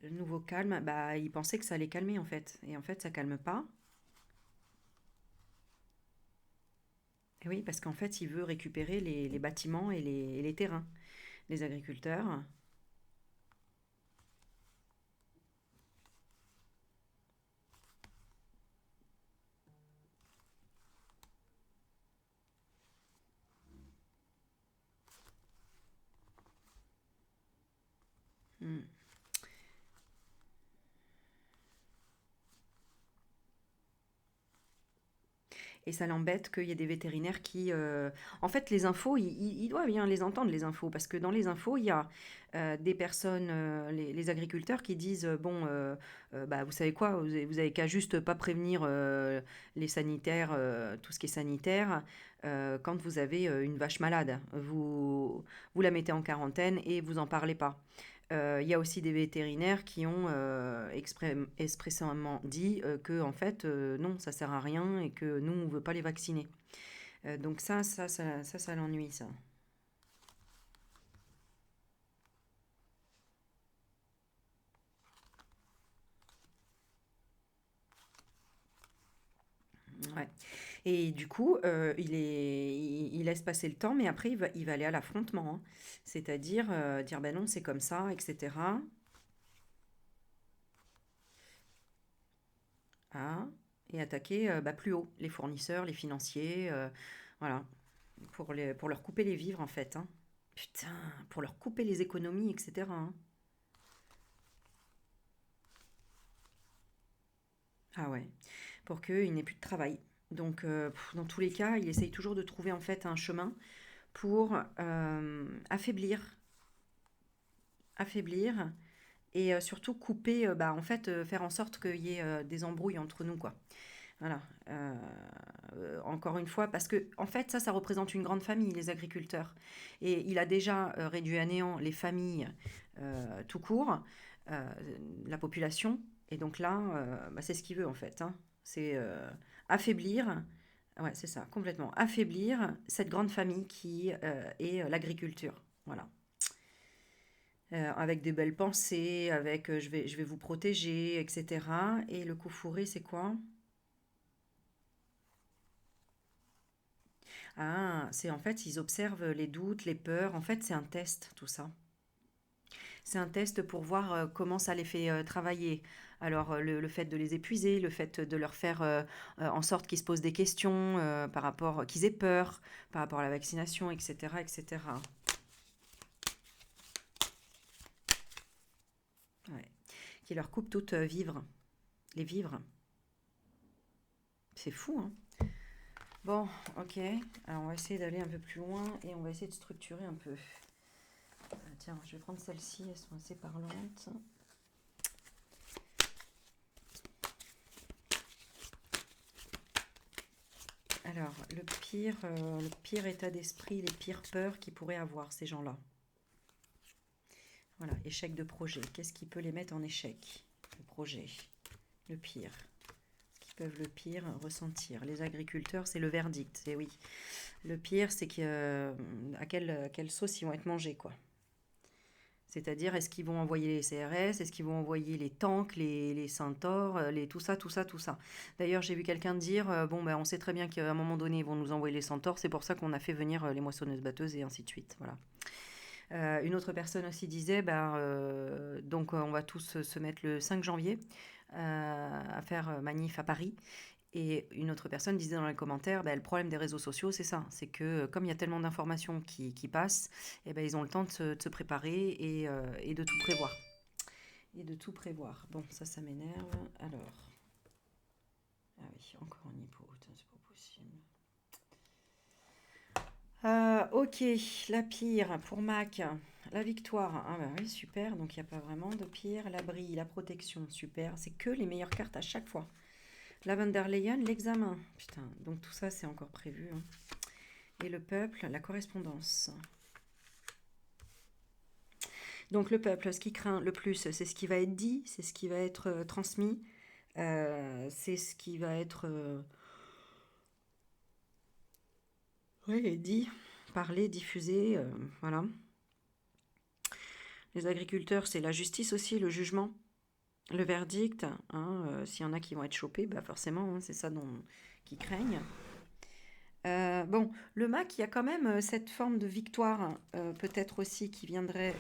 Le nouveau calme, bah, il pensait que ça allait calmer en fait. Et en fait, ça calme pas. Oui, parce qu'en fait, il veut récupérer les bâtiments et les terrains des agriculteurs. Hmm. Et ça l'embête qu'il y ait des vétérinaires qui... En fait, les infos, il doit bien les entendre, les infos, parce que dans les infos, il y a des personnes, les agriculteurs qui disent, bon, bah, vous savez quoi, vous avez qu'à juste pas prévenir les sanitaires, tout ce qui est sanitaire, quand vous avez une vache malade. Vous la mettez en quarantaine et vous en parlez pas. Il y a aussi des vétérinaires qui ont expressément dit que en fait non, ça sert à rien et que nous on veut pas les vacciner. Donc ça l'ennuie ça. Ouais. Et du coup, il laisse passer le temps, mais après il va aller à l'affrontement, hein. C'est-à-dire dire ben non c'est comme ça, etc. Ah, et attaquer bah, plus haut les fournisseurs, les financiers, voilà, pour leur couper les vivres en fait, hein. Putain, pour leur couper les économies, etc., hein. Ah ouais, pour qu'il n'ait plus de travail. Donc, dans tous les cas, il essaye toujours de trouver en fait un chemin pour affaiblir et surtout couper, bah, en fait, faire en sorte qu'il y ait des embrouilles entre nous, quoi. Voilà. Encore une fois, parce que en fait, ça représente une grande famille, les agriculteurs. Et il a déjà réduit à néant les familles tout court, euh, la population. Et donc là, bah, c'est ce qu'il veut en fait, hein. C'est affaiblir, ouais, c'est ça, complètement, affaiblir cette grande famille qui est l'agriculture. Voilà. Avec des belles pensées, avec je vais vous protéger, etc. Et le coup fourré, c'est quoi? Ah, c'est en fait, ils observent les doutes, les peurs. En fait, c'est un test, tout ça. C'est un test pour voir comment ça les fait travailler. Alors, le fait de les épuiser, le fait de leur faire en sorte qu'ils se posent des questions par rapport, qu'ils aient peur par rapport à la vaccination, etc., etc. Ouais. Qui leur coupe toutes vivres, les vivres. C'est fou, hein? Bon, ok. Alors, on va essayer d'aller un peu plus loin et on va essayer de structurer un peu. Tiens, je vais prendre celle-ci, elles sont assez parlantes. Alors, le pire état d'esprit, les pires peurs qu'ils pourraient avoir, ces gens-là. Voilà, échec de projet. Qu'est-ce qui peut les mettre en échec? Le projet, le pire. Ce qu'ils peuvent le pire ressentir. Les agriculteurs, c'est le verdict, c'est oui. Le pire, c'est à quelle sauce ils vont être mangés, quoi. C'est-à-dire, est-ce qu'ils vont envoyer les CRS, est-ce qu'ils vont envoyer les tanks, les centaures, tout ça, tout ça, tout ça. D'ailleurs, j'ai vu quelqu'un dire, bon, ben, on sait très bien qu'à un moment donné, ils vont nous envoyer les centaures, c'est pour ça qu'on a fait venir les moissonneuses-batteuses et ainsi de suite. Voilà. Une autre personne aussi disait, ben, donc on va tous se mettre le 5 janvier à faire manif à Paris. Et une autre personne disait dans les commentaires, bah, le problème des réseaux sociaux, c'est ça. C'est que comme il y a tellement d'informations qui passent, eh ben, ils ont le temps de se préparer et de tout prévoir. Et de tout prévoir. Bon, ça m'énerve. Alors. Ah oui, encore un hippo. Putain, c'est pas possible. Ok, la pire pour Mac. La victoire. Ah bah oui, super. Donc il n'y a pas vraiment de pire. L'abri, la protection, super. C'est que les meilleures cartes à chaque fois. La Van der Leyen, l'examen. Putain, donc tout ça, c'est encore prévu, hein. Et le peuple, la correspondance. Donc le peuple, ce qui craint le plus, c'est ce qui va être dit, c'est ce qui va être transmis, c'est ce qui va être ouais, dit, parlé, diffusé, voilà. Les agriculteurs, c'est la justice aussi, le jugement, le verdict, hein, s'il y en a qui vont être chopés, bah forcément, hein, c'est ça qu'ils craignent. Bon, le Mac, il y a quand même cette forme de victoire, peut-être aussi qui viendrait,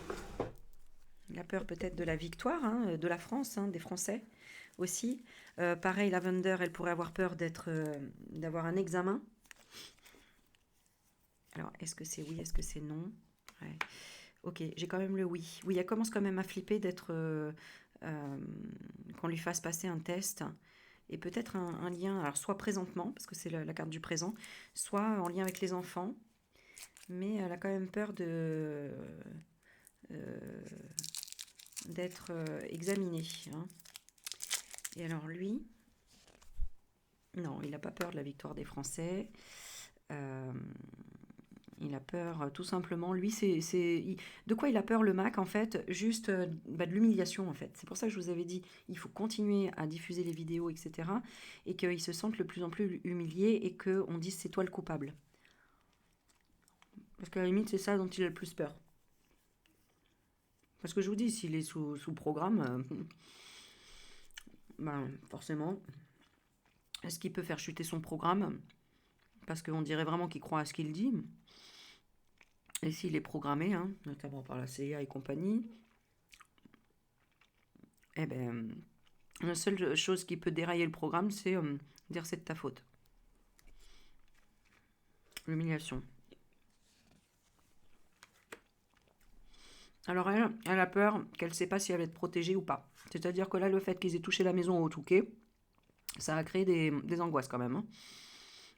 il a peur peut-être de la victoire, hein, de la France, hein, des Français aussi. Pareil, Lavender, elle pourrait avoir peur d'avoir un examen. Alors, est-ce que c'est oui, est-ce que c'est non? Ouais. Ok, j'ai quand même le oui. Oui, elle commence quand même à flipper d'être qu'on lui fasse passer un test et peut-être un lien, alors soit présentement, parce que c'est la carte du présent, soit en lien avec les enfants, mais elle a quand même peur euh, d'être examinée, hein. Et alors lui, non, il n'a pas peur de la victoire des Français. Euh, il a peur, tout simplement. Lui, de quoi il a peur, le Mac, en fait? Juste bah, de l'humiliation, en fait. C'est pour ça que je vous avais dit, il faut continuer à diffuser les vidéos, etc. Et qu'il se sente de plus en plus humilié et qu'on dise c'est toi le coupable. Parce qu'à la limite, c'est ça dont il a le plus peur. Parce que je vous dis, s'il est sous programme, ben, forcément, est-ce qu'il peut faire chuter son programme? Parce qu'on dirait vraiment qu'il croit à ce qu'il dit. Et s'il est programmé, hein, notamment par la CIA et compagnie, eh ben, la seule chose qui peut dérailler le programme, c'est dire c'est de ta faute. L'humiliation. Alors elle a peur qu'elle ne sait pas si elle va être protégée ou pas. C'est-à-dire que là, le fait qu'ils aient touché la maison au Touquet, ça a créé des angoisses quand même, hein.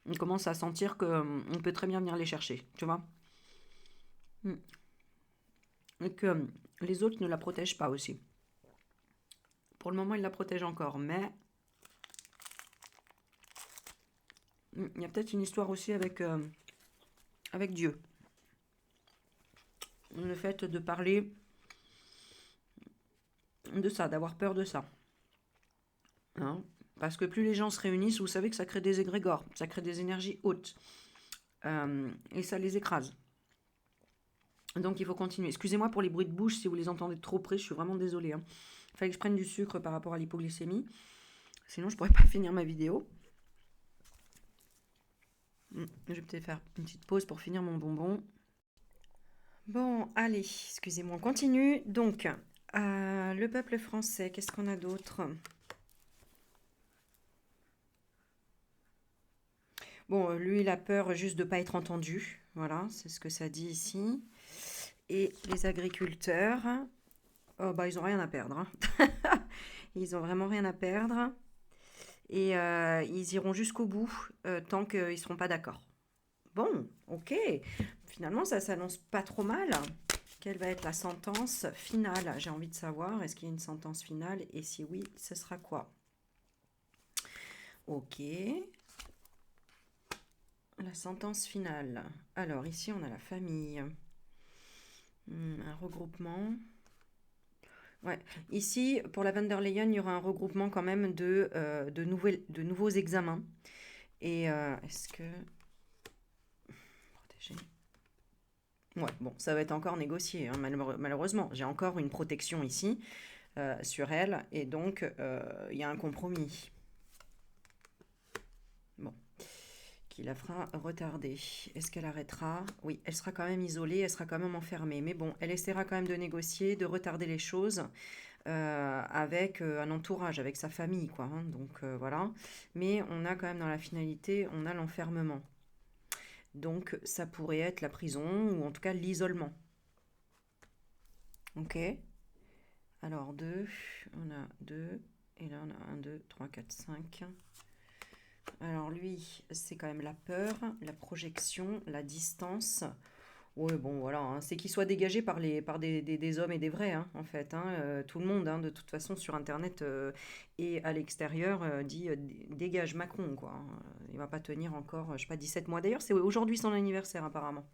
On commence à sentir qu'on peut très bien venir les chercher, tu vois. Mm. Et que les autres ne la protègent pas aussi. Pour le moment, ils la protègent encore, mais il y a peut-être une histoire aussi avec Dieu. Le fait de parler de ça, d'avoir peur de ça. Hein, parce que plus les gens se réunissent, vous savez que ça crée des égrégores, ça crée des énergies hautes. Et ça les écrase. Donc il faut continuer. Excusez-moi pour les bruits de bouche si vous les entendez trop près, je suis vraiment désolée, hein. Il fallait que je prenne du sucre par rapport à l'hypoglycémie. Sinon je pourrais pas finir ma vidéo. Je vais peut-être faire une petite pause pour finir mon bonbon. Bon, allez, excusez-moi, on continue. Donc, le peuple français, qu'est-ce qu'on a d'autre? Bon, lui, il a peur juste de ne pas être entendu. Voilà, c'est ce que ça dit ici. Et les agriculteurs, oh, bah, ils n'ont rien à perdre, hein. Ils ont vraiment rien à perdre. Et ils iront jusqu'au bout tant qu'ils ne seront pas d'accord. Bon, ok. Finalement, ça s'annonce pas trop mal. Quelle va être la sentence finale? J'ai envie de savoir, est-ce qu'il y a une sentence finale? Et si oui, ce sera quoi? Ok. La sentence finale. Alors, ici, on a la famille. Un regroupement. Ouais. Ici, pour la Van der Leyen, il y aura un regroupement quand même de nouveaux examens. Et est-ce que... Protéger. Ouais, bon, ça va être encore négocié, hein, malheureusement. J'ai encore une protection ici sur elle. Et donc, il y a un compromis. Bon. Qui la fera retarder. Est-ce qu'elle arrêtera? Oui, elle sera quand même isolée, elle sera quand même enfermée. Mais bon, elle essaiera quand même de négocier, de retarder les choses avec un entourage, avec sa famille, quoi, hein. Donc voilà. Mais on a quand même dans la finalité, on a l'enfermement. Donc ça pourrait être la prison ou en tout cas l'isolement. Ok. Alors 2, on a 2. Et là on a 1, 2, 3, 4, 5. Alors lui, c'est quand même la peur, la projection, la distance. Oui, bon, voilà, hein. C'est qu'il soit dégagé par des hommes et des vrais, hein, en fait, hein. Tout le monde, hein, de toute façon, sur Internet et à l'extérieur, dit dégage Macron, quoi, hein. Il va pas tenir encore, je sais pas, 17 mois. D'ailleurs, c'est aujourd'hui son anniversaire, apparemment.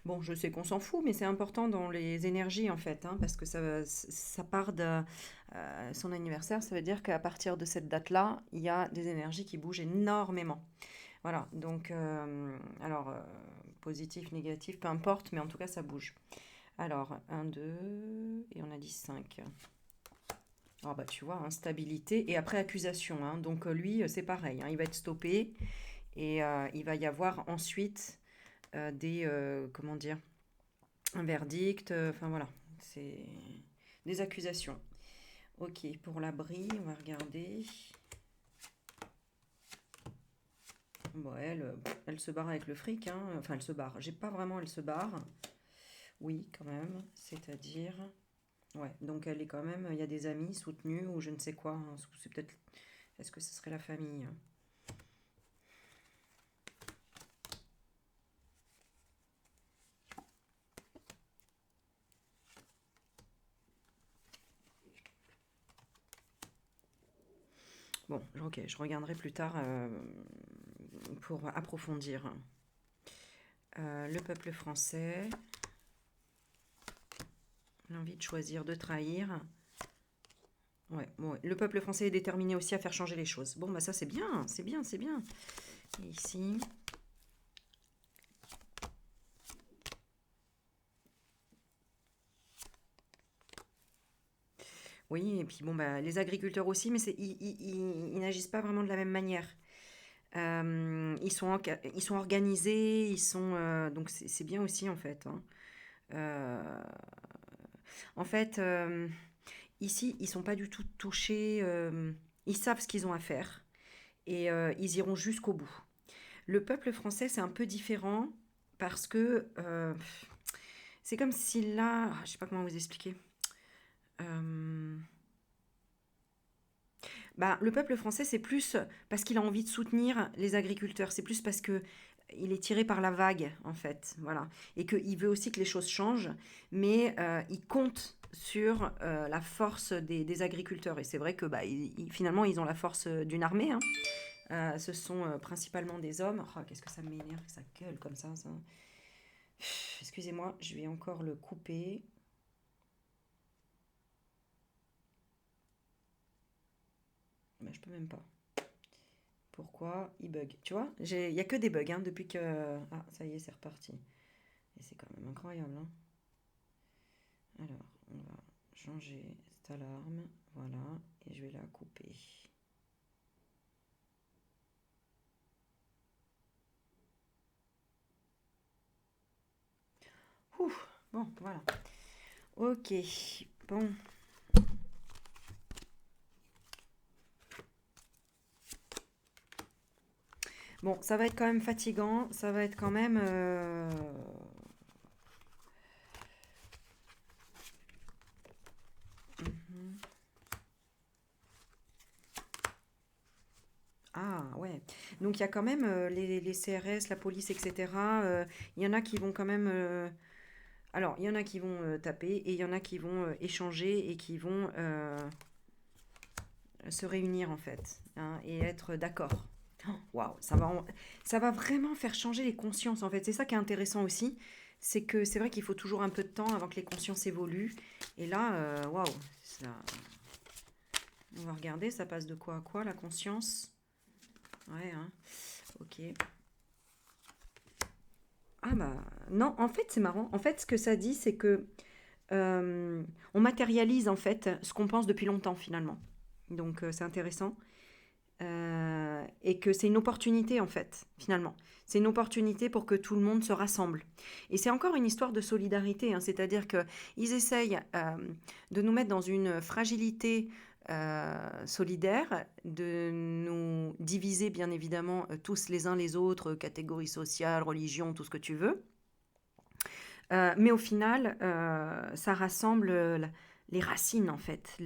Bon, je sais qu'on s'en fout, mais c'est important dans les énergies, en fait, hein, parce que ça part de son anniversaire. Ça veut dire qu'à partir de cette date-là, il y a des énergies qui bougent énormément. Voilà, donc, alors, positif, négatif, peu importe, mais en tout cas, ça bouge. Alors, 1, 2, et on a dit 5. Ah bah tu vois, instabilité, et après accusation, hein. Donc lui, c'est pareil, hein, il va être stoppé, Et il va y avoir ensuite comment dire, un verdict, enfin voilà, c'est des accusations. Ok, pour l'abri, on va regarder. Bon, elle se barre avec le fric, hein. Enfin, elle se barre. J'ai pas vraiment, elle se barre. Oui, quand même. C'est-à-dire. Ouais, donc elle est quand même. Il y a des amis soutenus ou je ne sais quoi, hein. C'est peut-être. Est-ce que ce serait la famille? Bon, ok, je regarderai plus tard pour approfondir. Le peuple français. L'envie de choisir, de trahir. Ouais, bon, ouais. Le peuple français est déterminé aussi à faire changer les choses. Bon, bah ça c'est bien, c'est bien, c'est bien. Et ici. Oui, et puis bon, bah, les agriculteurs aussi, mais ils n'agissent pas vraiment de la même manière. Ils sont organisés, donc c'est bien aussi en fait, hein. Euh, En fait, ici, ils sont pas du tout touchés. Ils savent ce qu'ils ont à faire et ils iront jusqu'au bout. Le peuple français, c'est un peu différent parce que c'est comme si là, je sais pas comment vous expliquer. Euh, Bah, le peuple français, c'est plus parce qu'il a envie de soutenir les agriculteurs. C'est plus parce que il est tiré par la vague, en fait. Voilà. Et qu'il veut aussi que les choses changent, mais il compte sur la force des agriculteurs. Et c'est vrai que bah, finalement, ils ont la force d'une armée, hein. Ce sont principalement des hommes. Oh, qu'est-ce que ça m'énerve, que ça gueule comme ça. Excusez-moi, je vais encore le couper. Bah, je peux même pas. Pourquoi il bug? Tu vois, il n'y a que des bugs hein, depuis que... Ah, ça y est, c'est reparti. Et c'est quand même incroyable, hein. Alors, on va changer cette alarme. Voilà. Et je vais la couper. Ouh, bon, voilà. Ok, bon. Bon, ça va être quand même fatigant. Ça va être quand même... mhm. Ah, ouais. Donc, il y a quand même les CRS, la police, etc. Il y en a qui vont quand même... Alors, il y en a qui vont taper et il y en a qui vont échanger et qui vont se réunir en fait, hein, et être d'accord. Waouh, ça va vraiment faire changer les consciences en fait. C'est ça qui est intéressant aussi, c'est que c'est vrai qu'il faut toujours un peu de temps avant que les consciences évoluent. Et là, waouh, on va regarder, ça passe de quoi à quoi la conscience? Ouais, hein, ok. Ah bah non, en fait c'est marrant. En fait, ce que ça dit, c'est que on matérialise en fait ce qu'on pense depuis longtemps finalement. Donc c'est intéressant. Et que c'est une opportunité en fait, finalement. C'est une opportunité pour que tout le monde se rassemble. Et c'est encore une histoire de solidarité, hein, c'est-à-dire qu'ils essayent de nous mettre dans une fragilité solidaire, de nous diviser bien évidemment tous les uns les autres, catégories sociales, religion, tout ce que tu veux. Mais au final, ça rassemble les racines en fait.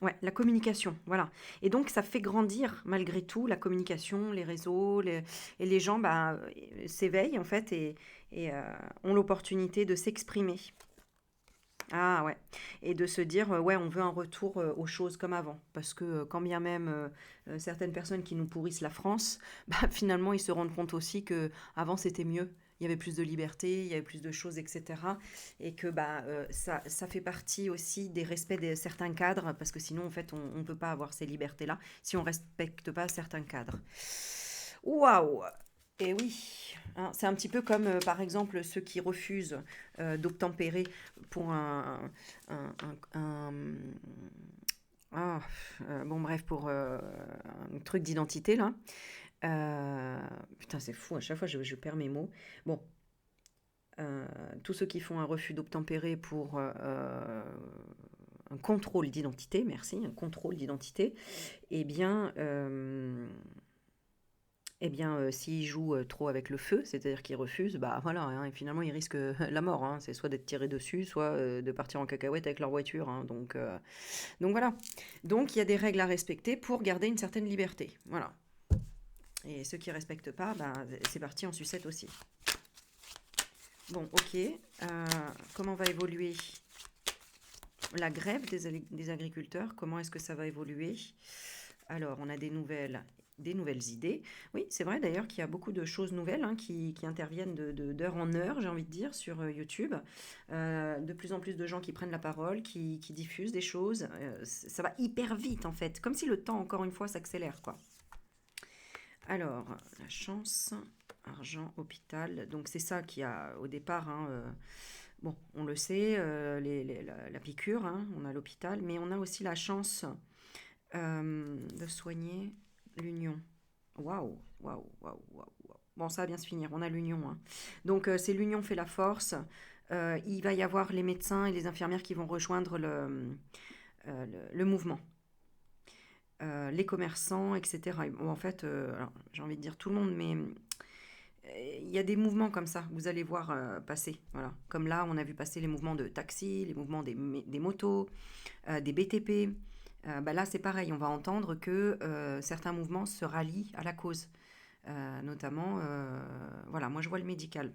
Ouais, la communication, voilà. Et donc, ça fait grandir malgré tout la communication, les réseaux, et les gens bah, s'éveillent en fait et ont l'opportunité de s'exprimer. Ah ouais, et de se dire, ouais, on veut un retour aux choses comme avant. Parce que quand bien même certaines personnes qui nous pourrissent la France, bah, finalement, ils se rendent compte aussi que avant c'était mieux. Il y avait plus de liberté, il y avait plus de choses, etc. Et que bah, ça fait partie aussi des respects de certains cadres, parce que sinon, en fait, on ne peut pas avoir ces libertés-là si on ne respecte pas certains cadres. Waouh! Et oui, hein, c'est un petit peu comme par exemple ceux qui refusent d'obtempérer pour un- Ah, bon, bref, pour un truc d'identité, là. Euh, Putain, c'est fou, à chaque fois je perds mes mots. Bon, tous ceux qui font un refus d'obtempérer pour un contrôle d'identité, merci, un contrôle d'identité, eh bien, s'ils jouent trop avec le feu, c'est-à-dire qu'ils refusent, bah voilà, hein, et finalement ils risquent la mort, hein. C'est soit d'être tirés dessus, soit de partir en cacahuète avec leur voiture, hein. Donc voilà. Donc il y a des règles à respecter pour garder une certaine liberté. Voilà. Et ceux qui ne respectent pas, bah, c'est parti en sucette aussi. Bon, ok. Comment va évoluer la grève des agriculteurs? Comment est-ce que ça va évoluer? Alors, on a des nouvelles idées. Oui, c'est vrai d'ailleurs qu'il y a beaucoup de choses nouvelles, hein, qui interviennent d'heure en heure, j'ai envie de dire, sur YouTube. De plus en plus de gens qui prennent la parole, qui diffusent des choses. Ça va hyper vite en fait, comme si le temps, encore une fois, s'accélère, quoi. Alors, la chance, argent, hôpital. Donc c'est ça qui a au départ, hein, bon, on le sait, la piqûre, hein, on a l'hôpital, mais on a aussi la chance de soigner l'union. Waouh, waouh, waouh, waouh, waouh. Bon, ça va bien se finir, on a l'union, hein. Donc c'est l'union fait la force. Il va y avoir les médecins et les infirmières qui vont rejoindre le mouvement. Les commerçants, etc. Bon, en fait, alors, j'ai envie de dire tout le monde, mais il y a des mouvements comme ça, vous allez voir passer. Voilà. Comme là, on a vu passer les mouvements de taxi, les mouvements des motos, des BTP. Bah là, c'est pareil, on va entendre que certains mouvements se rallient à la cause. Notamment, voilà, moi je vois le médical.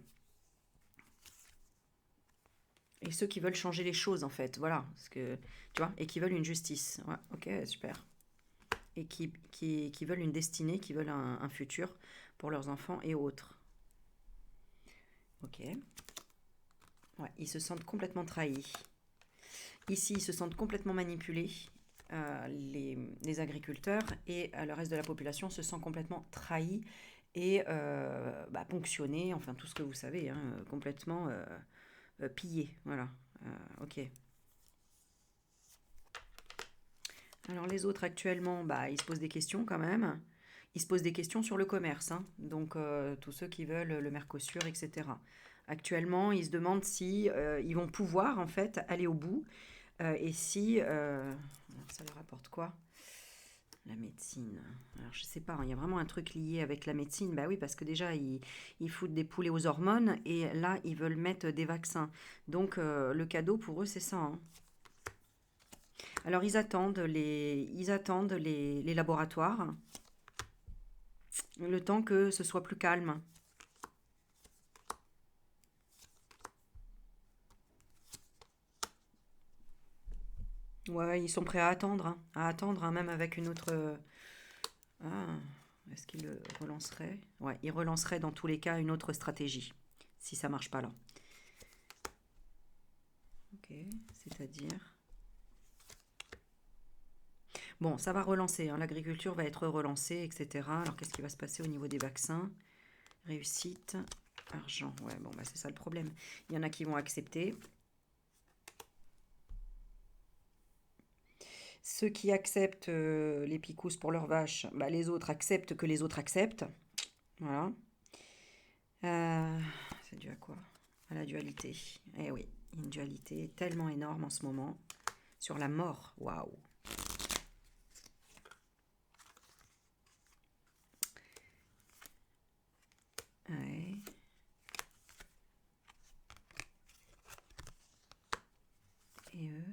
Et ceux qui veulent changer les choses, en fait, voilà. Parce que, tu vois, et qui veulent une justice. Ouais, ok, super. Et qui veulent une destinée, qui veulent un futur pour leurs enfants et autres. Ok. Ouais, ils se sentent complètement trahis. Ici, ils se sentent complètement manipulés. Les agriculteurs et le reste de la population se sent complètement trahi et bah, ponctionné, enfin tout ce que vous savez, hein, complètement pillé. Voilà. Ok. Alors les autres actuellement, bah, ils se posent des questions quand même. Ils se posent des questions sur le commerce, hein. Donc tous ceux qui veulent le Mercosur, etc. Actuellement, ils se demandent si ils vont pouvoir en fait aller au bout et si ça leur apporte quoi? La médecine. Alors je sais pas, hein, il y a vraiment un truc lié avec la médecine. Bah oui, parce que déjà ils foutent des poulets aux hormones et là ils veulent mettre des vaccins. Donc le cadeau pour eux c'est ça, hein. Alors ils attendent les laboratoires le temps que ce soit plus calme. Ouais, ils sont prêts à attendre, hein, même avec une autre. Ah, est-ce qu'ils le relanceraient? Ouais, ils relanceraient dans tous les cas une autre stratégie, si ça marche pas là. Ok, c'est-à-dire. Bon, ça va relancer, hein, l'agriculture va être relancée, etc. Alors qu'est-ce qui va se passer au niveau des vaccins? Réussite, argent. Ouais, bon, bah c'est ça le problème. Il y en a qui vont accepter. Ceux qui acceptent les picousses pour leurs vaches, bah, les autres acceptent que les autres acceptent. Voilà. Euh, c'est dû à quoi? À la dualité. Eh oui, une dualité tellement énorme en ce moment. Sur la mort, waouh. Ouais. Et eux.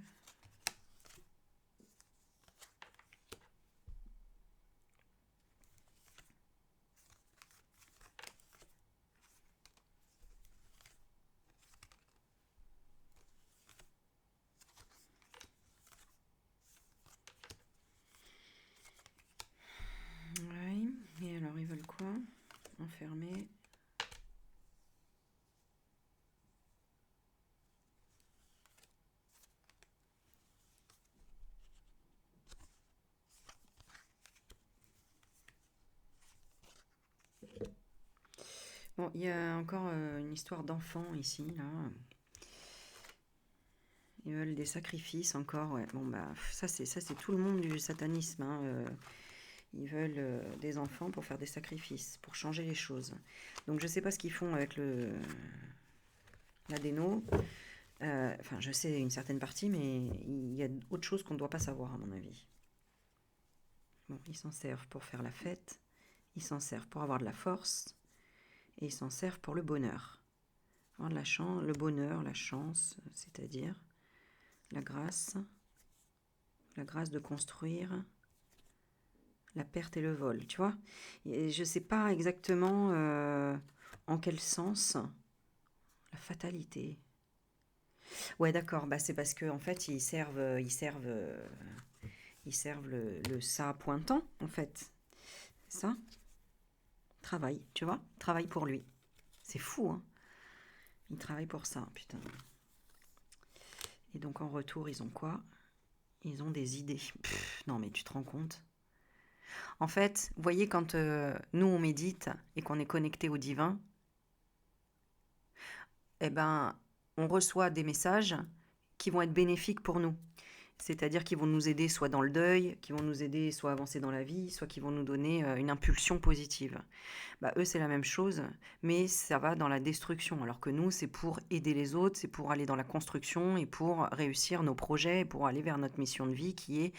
Ouais. Et alors, ils veulent quoi? Enfermer. Bon, il y a encore une histoire d'enfant ici, là. Ils veulent des sacrifices encore, ouais. Bon, bah, ça c'est tout le monde du satanisme, hein. Ils veulent des enfants pour faire des sacrifices, pour changer les choses. Donc, je sais pas ce qu'ils font avec l'adéno. Enfin, je sais une certaine partie, mais il y a autre chose qu'on ne doit pas savoir, à mon avis. Bon, ils s'en servent pour faire la fête, ils s'en servent pour avoir de la force, et ils s'en servent pour le bonheur. Avoir de la chance, le bonheur, la chance, c'est-à-dire la grâce de construire, la perte et le vol, tu vois. Et je ne sais pas exactement en quel sens la fatalité. Ouais, d'accord, bah c'est parce que en fait ils servent le ça pointant en fait. Ça, travail, tu vois, travail pour lui. C'est fou, hein. Ils travaillent pour ça, putain. Et donc en retour, ils ont quoi? Ils ont des idées. Non mais tu te rends compte? En fait, vous voyez, quand nous on médite et qu'on est connecté au divin, eh ben, on reçoit des messages qui vont être bénéfiques pour nous. C'est-à-dire qu'ils vont nous aider soit dans le deuil, qui vont nous aider soit à avancer dans la vie, soit qui vont nous donner une impulsion positive. Bah, eux, c'est la même chose, mais ça va dans la destruction. Alors que nous, c'est pour aider les autres, c'est pour aller dans la construction et pour réussir nos projets, et pour aller vers notre mission de vie qui est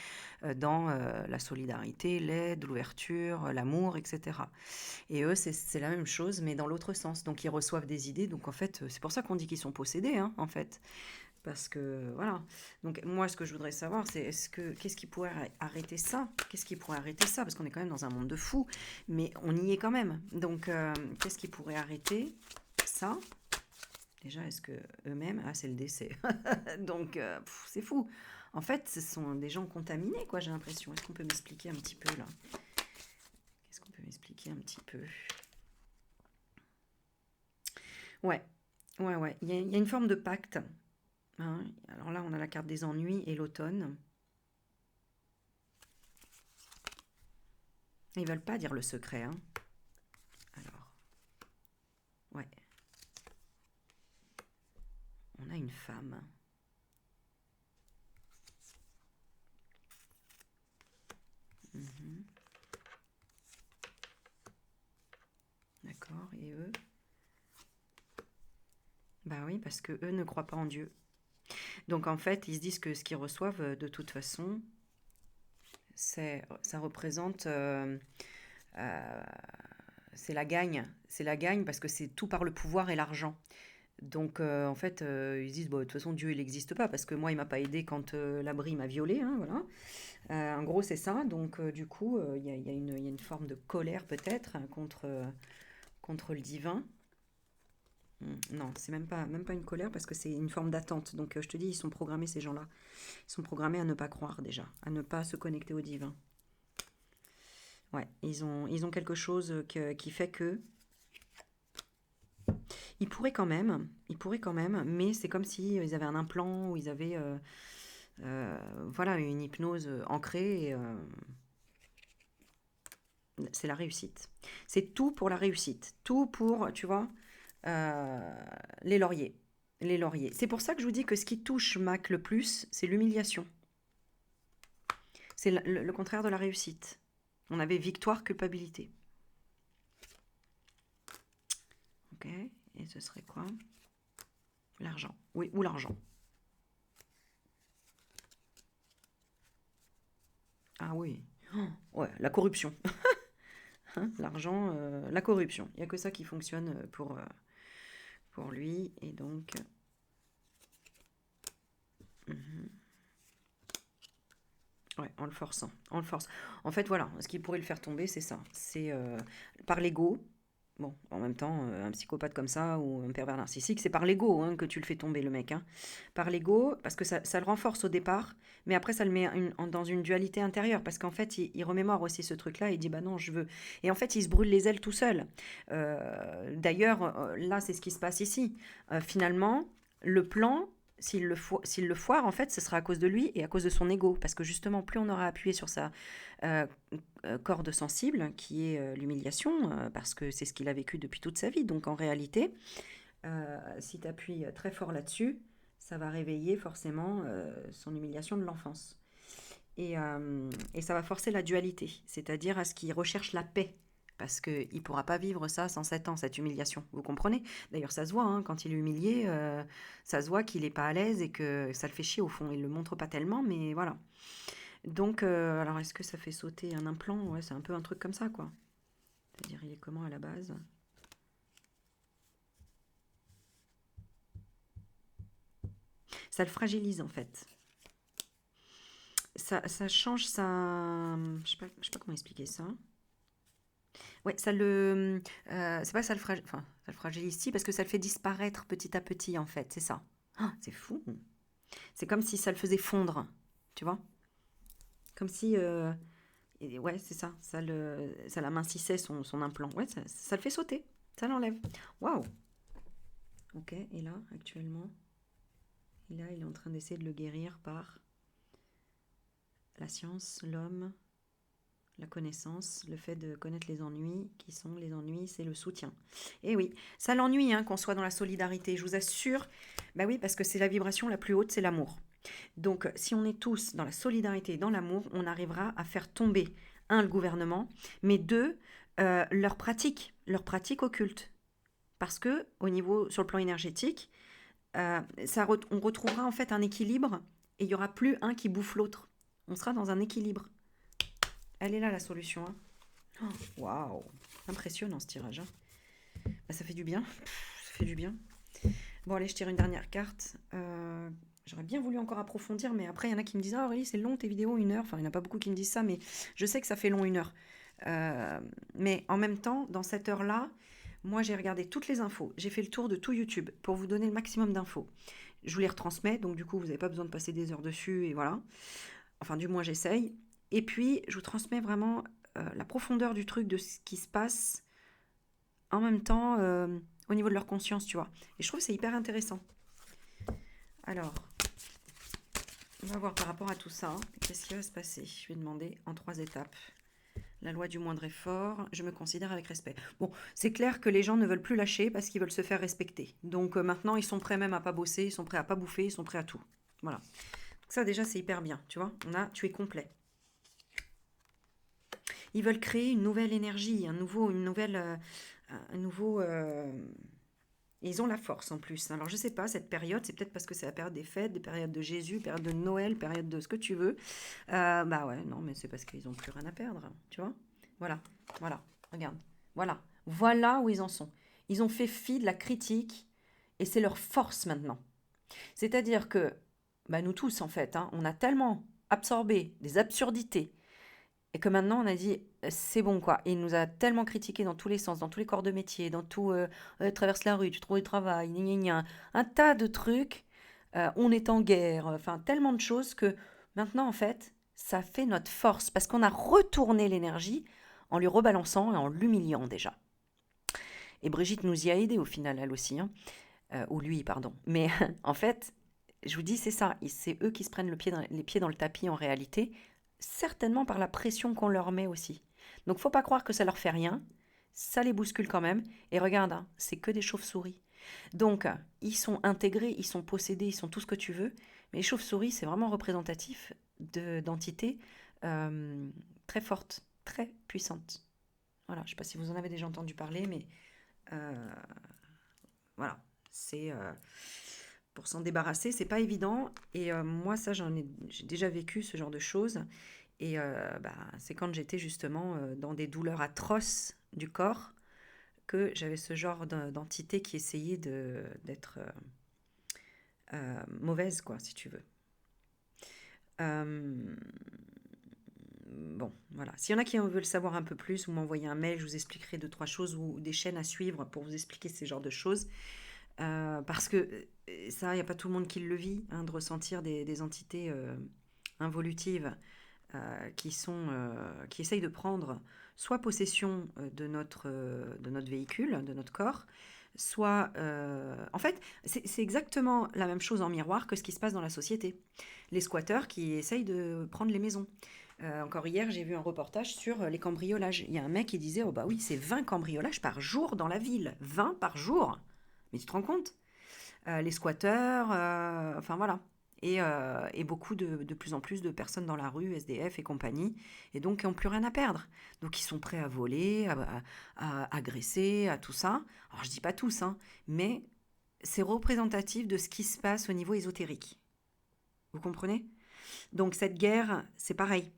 dans la solidarité, l'aide, l'ouverture, l'amour, etc. Et eux, c'est la même chose, mais dans l'autre sens. Donc, ils reçoivent des idées. Donc, en fait, c'est pour ça qu'on dit qu'ils sont possédés, hein, en fait. Parce que, voilà. Donc, moi, ce que je voudrais savoir, c'est qu'est-ce qui pourrait arrêter ça? Qu'est-ce qui pourrait arrêter ça? Parce qu'on est quand même dans un monde de fous, mais on y est quand même. Donc, qu'est-ce qui pourrait arrêter ça? Déjà, est-ce que eux-mêmes... Ah, c'est le décès. Donc, c'est fou. En fait, ce sont des gens contaminés, quoi, j'ai l'impression. Est-ce qu'on peut m'expliquer un petit peu, là? Qu'est-ce qu'on peut m'expliquer un petit peu? Ouais, ouais. Il y a une forme de pacte. Hein. Alors là, on a la carte des ennuis et l'automne. Ils veulent pas dire le secret, hein. Alors, ouais. On a une femme. Mhm. D'accord, et eux? Bah oui, parce que eux ne croient pas en Dieu. Donc en fait, ils se disent que ce qu'ils reçoivent, de toute façon, ça représente, euh, c'est la gagne. C'est la gagne parce que c'est tout par le pouvoir et l'argent. Donc en fait, ils se disent, bon, de toute façon, Dieu, il n'existe pas parce que moi, il m'a pas aidé quand l'abri m'a violée, hein, voilà. En gros, c'est ça. Donc du coup, il y a une forme de colère peut-être hein, contre le divin. Non, c'est même pas une colère parce que c'est une forme d'attente. Donc je te dis, ils sont programmés ces gens-là. Ils sont programmés à ne pas croire déjà, à ne pas se connecter au divin. Ouais, ils ont quelque chose qui fait que ils pourraient quand même, mais c'est comme si ils avaient un implant ou ils avaient voilà une hypnose ancrée. Et, c'est la réussite. C'est tout pour la réussite, tout pour, tu vois, euh, les lauriers. Les lauriers. C'est pour ça que je vous dis que ce qui touche Mac le plus, c'est l'humiliation. C'est le contraire de la réussite. On avait victoire, culpabilité. Ok, et ce serait quoi? L'argent. Oui, ou l'argent. Ah oui. Oh, ouais, la corruption. Hein, l'argent, la corruption. Il n'y a que ça qui fonctionne pour lui. Et donc... Ouais, en le forçant. En le force. En fait, voilà, ce qui pourrait le faire tomber, c'est ça. C'est par l'ego. Bon, en même temps, un psychopathe comme ça ou un pervers narcissique, c'est par l'ego hein, que tu le fais tomber, le mec. Hein. Par l'ego, parce que ça le renforce au départ, mais après, ça le met dans une dualité intérieure, parce qu'en fait, il remémore aussi ce truc-là, il dit, bah non, je veux. Et en fait, il se brûle les ailes tout seul. D'ailleurs, là, c'est ce qui se passe ici. Finalement, le plan, s'il le foire, en fait, ce sera à cause de lui et à cause de son ego. Parce que justement, plus on aura appuyé sur sa euh, corde sensible, qui est l'humiliation, parce que c'est ce qu'il a vécu depuis toute sa vie. Donc en réalité, si tu appuies très fort là-dessus, ça va réveiller forcément son humiliation de l'enfance. Et ça va forcer la dualité, c'est-à-dire à ce qu'il recherche la paix. Parce qu'il ne pourra pas vivre ça sans 7 ans, cette humiliation. Vous comprenez? D'ailleurs, ça se voit, hein, quand il est humilié, ça se voit qu'il n'est pas à l'aise et que ça le fait chier au fond. Il ne le montre pas tellement, mais voilà. Donc, alors est-ce que ça fait sauter un implant? Ouais, c'est un peu un truc comme ça, quoi. C'est-à-dire, il est comment à la base? Ça le fragilise, en fait. Ça change sa... Je sais pas comment expliquer ça. Ouais, ça le... c'est pas que ça le, enfin, ça le fragilise, si, parce que ça le fait disparaître petit à petit, en fait. C'est ça. Ah, c'est fou. C'est comme si ça le faisait fondre, tu vois? Comme si... ouais, c'est ça. Ça l'amincissait, son implant. Ouais, ça le fait sauter. Ça l'enlève. Waouh! Ok, et là, actuellement, il est en train d'essayer de le guérir par la science, l'homme, la connaissance, le fait de connaître les ennuis, qui sont les ennuis, c'est le soutien. Et oui, ça l'ennuie hein, qu'on soit dans la solidarité, je vous assure. Bah oui, parce que c'est la vibration la plus haute, c'est l'amour. Donc, si on est tous dans la solidarité et dans l'amour, on arrivera à faire tomber, un, le gouvernement, mais deux, leur pratique occulte. Parce que, au niveau, sur le plan énergétique, on retrouvera en fait un équilibre et il n'y aura plus un qui bouffe l'autre. On sera dans un équilibre. Elle est là la solution. Hein. Oh, waouh, impressionnant ce tirage. Hein. Bah, ça fait du bien. Ça fait du bien. Bon, allez, je tire une dernière carte. J'aurais bien voulu encore approfondir, mais après, il y en a qui me disent ah, Aurélie, c'est long tes vidéos, 1 heure. Enfin, il n'y en a pas beaucoup qui me disent ça, mais je sais que ça fait long 1 heure. Mais en même temps, dans cette heure-là, moi, j'ai regardé toutes les infos. J'ai fait le tour de tout YouTube pour vous donner le maximum d'infos. Je vous les retransmets, donc du coup, vous n'avez pas besoin de passer des heures dessus, et voilà. Enfin, du moins, j'essaye. Et puis, je vous transmets vraiment la profondeur du truc, de ce qui se passe en même temps au niveau de leur conscience, tu vois. Et je trouve que c'est hyper intéressant. Alors, on va voir par rapport à tout ça, qu'est-ce qui va se passer. Je vais demander en 3 étapes. La loi du moindre effort, je me considère avec respect. Bon, c'est clair que les gens ne veulent plus lâcher parce qu'ils veulent se faire respecter. Donc maintenant, ils sont prêts même à pas bosser, ils sont prêts à pas bouffer, ils sont prêts à tout. Voilà. Donc ça déjà, c'est hyper bien, tu vois. Tu es complet. Ils veulent créer une nouvelle énergie, un nouveau... Ils ont la force en plus. Alors je sais pas, cette période, c'est peut-être parce que c'est la période des fêtes, des périodes de Jésus, période de Noël, période de ce que tu veux. Bah ouais, non, mais c'est parce qu'ils ont plus rien à perdre, tu vois. Voilà, voilà, regarde. Voilà où ils en sont. Ils ont fait fi de la critique et c'est leur force maintenant. C'est-à-dire que, bah nous tous en fait, hein, on a tellement absorbé des absurdités et que maintenant on a dit c'est bon quoi. Et il nous a tellement critiqué dans tous les sens, dans tous les corps de métier, dans tout, traverse la rue, tu trouves du travail, gna gna gna. Un tas de trucs. On est en guerre, enfin tellement de choses que maintenant en fait ça fait notre force parce qu'on a retourné l'énergie en lui rebalançant et en l'humiliant déjà. Et Brigitte nous y a aidé au final elle aussi, hein. Ou lui pardon. Mais en fait je vous dis c'est ça, c'est eux qui se prennent les pieds dans le tapis en réalité. Certainement par la pression qu'on leur met aussi. Donc faut pas croire que ça leur fait rien, ça les bouscule quand même. Et regarde, hein, c'est que des chauves-souris. Donc ils sont intégrés, ils sont possédés, ils sont tout ce que tu veux. Mais les chauves-souris, c'est vraiment représentatif d'entités très fortes, très puissantes. Voilà, je ne sais pas si vous en avez déjà entendu parler, mais voilà, c'est... pour s'en débarrasser, c'est pas évident. Et moi, ça, j'ai déjà vécu ce genre de choses. Et c'est quand j'étais justement dans des douleurs atroces du corps que j'avais ce genre d'entité qui essayait d'être mauvaise, quoi, si tu veux. Bon, voilà. S'il y en a qui veulent savoir un peu plus, vous m'envoyez un mail, je vous expliquerai 2-3 choses ou des chaînes à suivre pour vous expliquer ces genres de choses. Parce que ça, il n'y a pas tout le monde qui le vit, hein, de ressentir des entités involutives qui essayent de prendre soit possession de notre véhicule, de notre corps, soit... en fait, c'est exactement la même chose en miroir que ce qui se passe dans la société. Les squatteurs qui essayent de prendre les maisons. Encore hier, j'ai vu un reportage sur les cambriolages. Il y a un mec qui disait, oh bah oui, c'est 20 cambriolages par jour dans la ville. 20 par jour. Mais tu te rends compte ? les squatteurs, enfin voilà. Et beaucoup de plus en plus de personnes dans la rue, SDF et compagnie, et donc qui n'ont plus rien à perdre. Donc ils sont prêts à voler, à agresser, à tout ça. Alors je dis pas tous, hein, mais c'est représentatif de ce qui se passe au niveau ésotérique. Vous comprenez? Donc cette guerre, c'est pareil.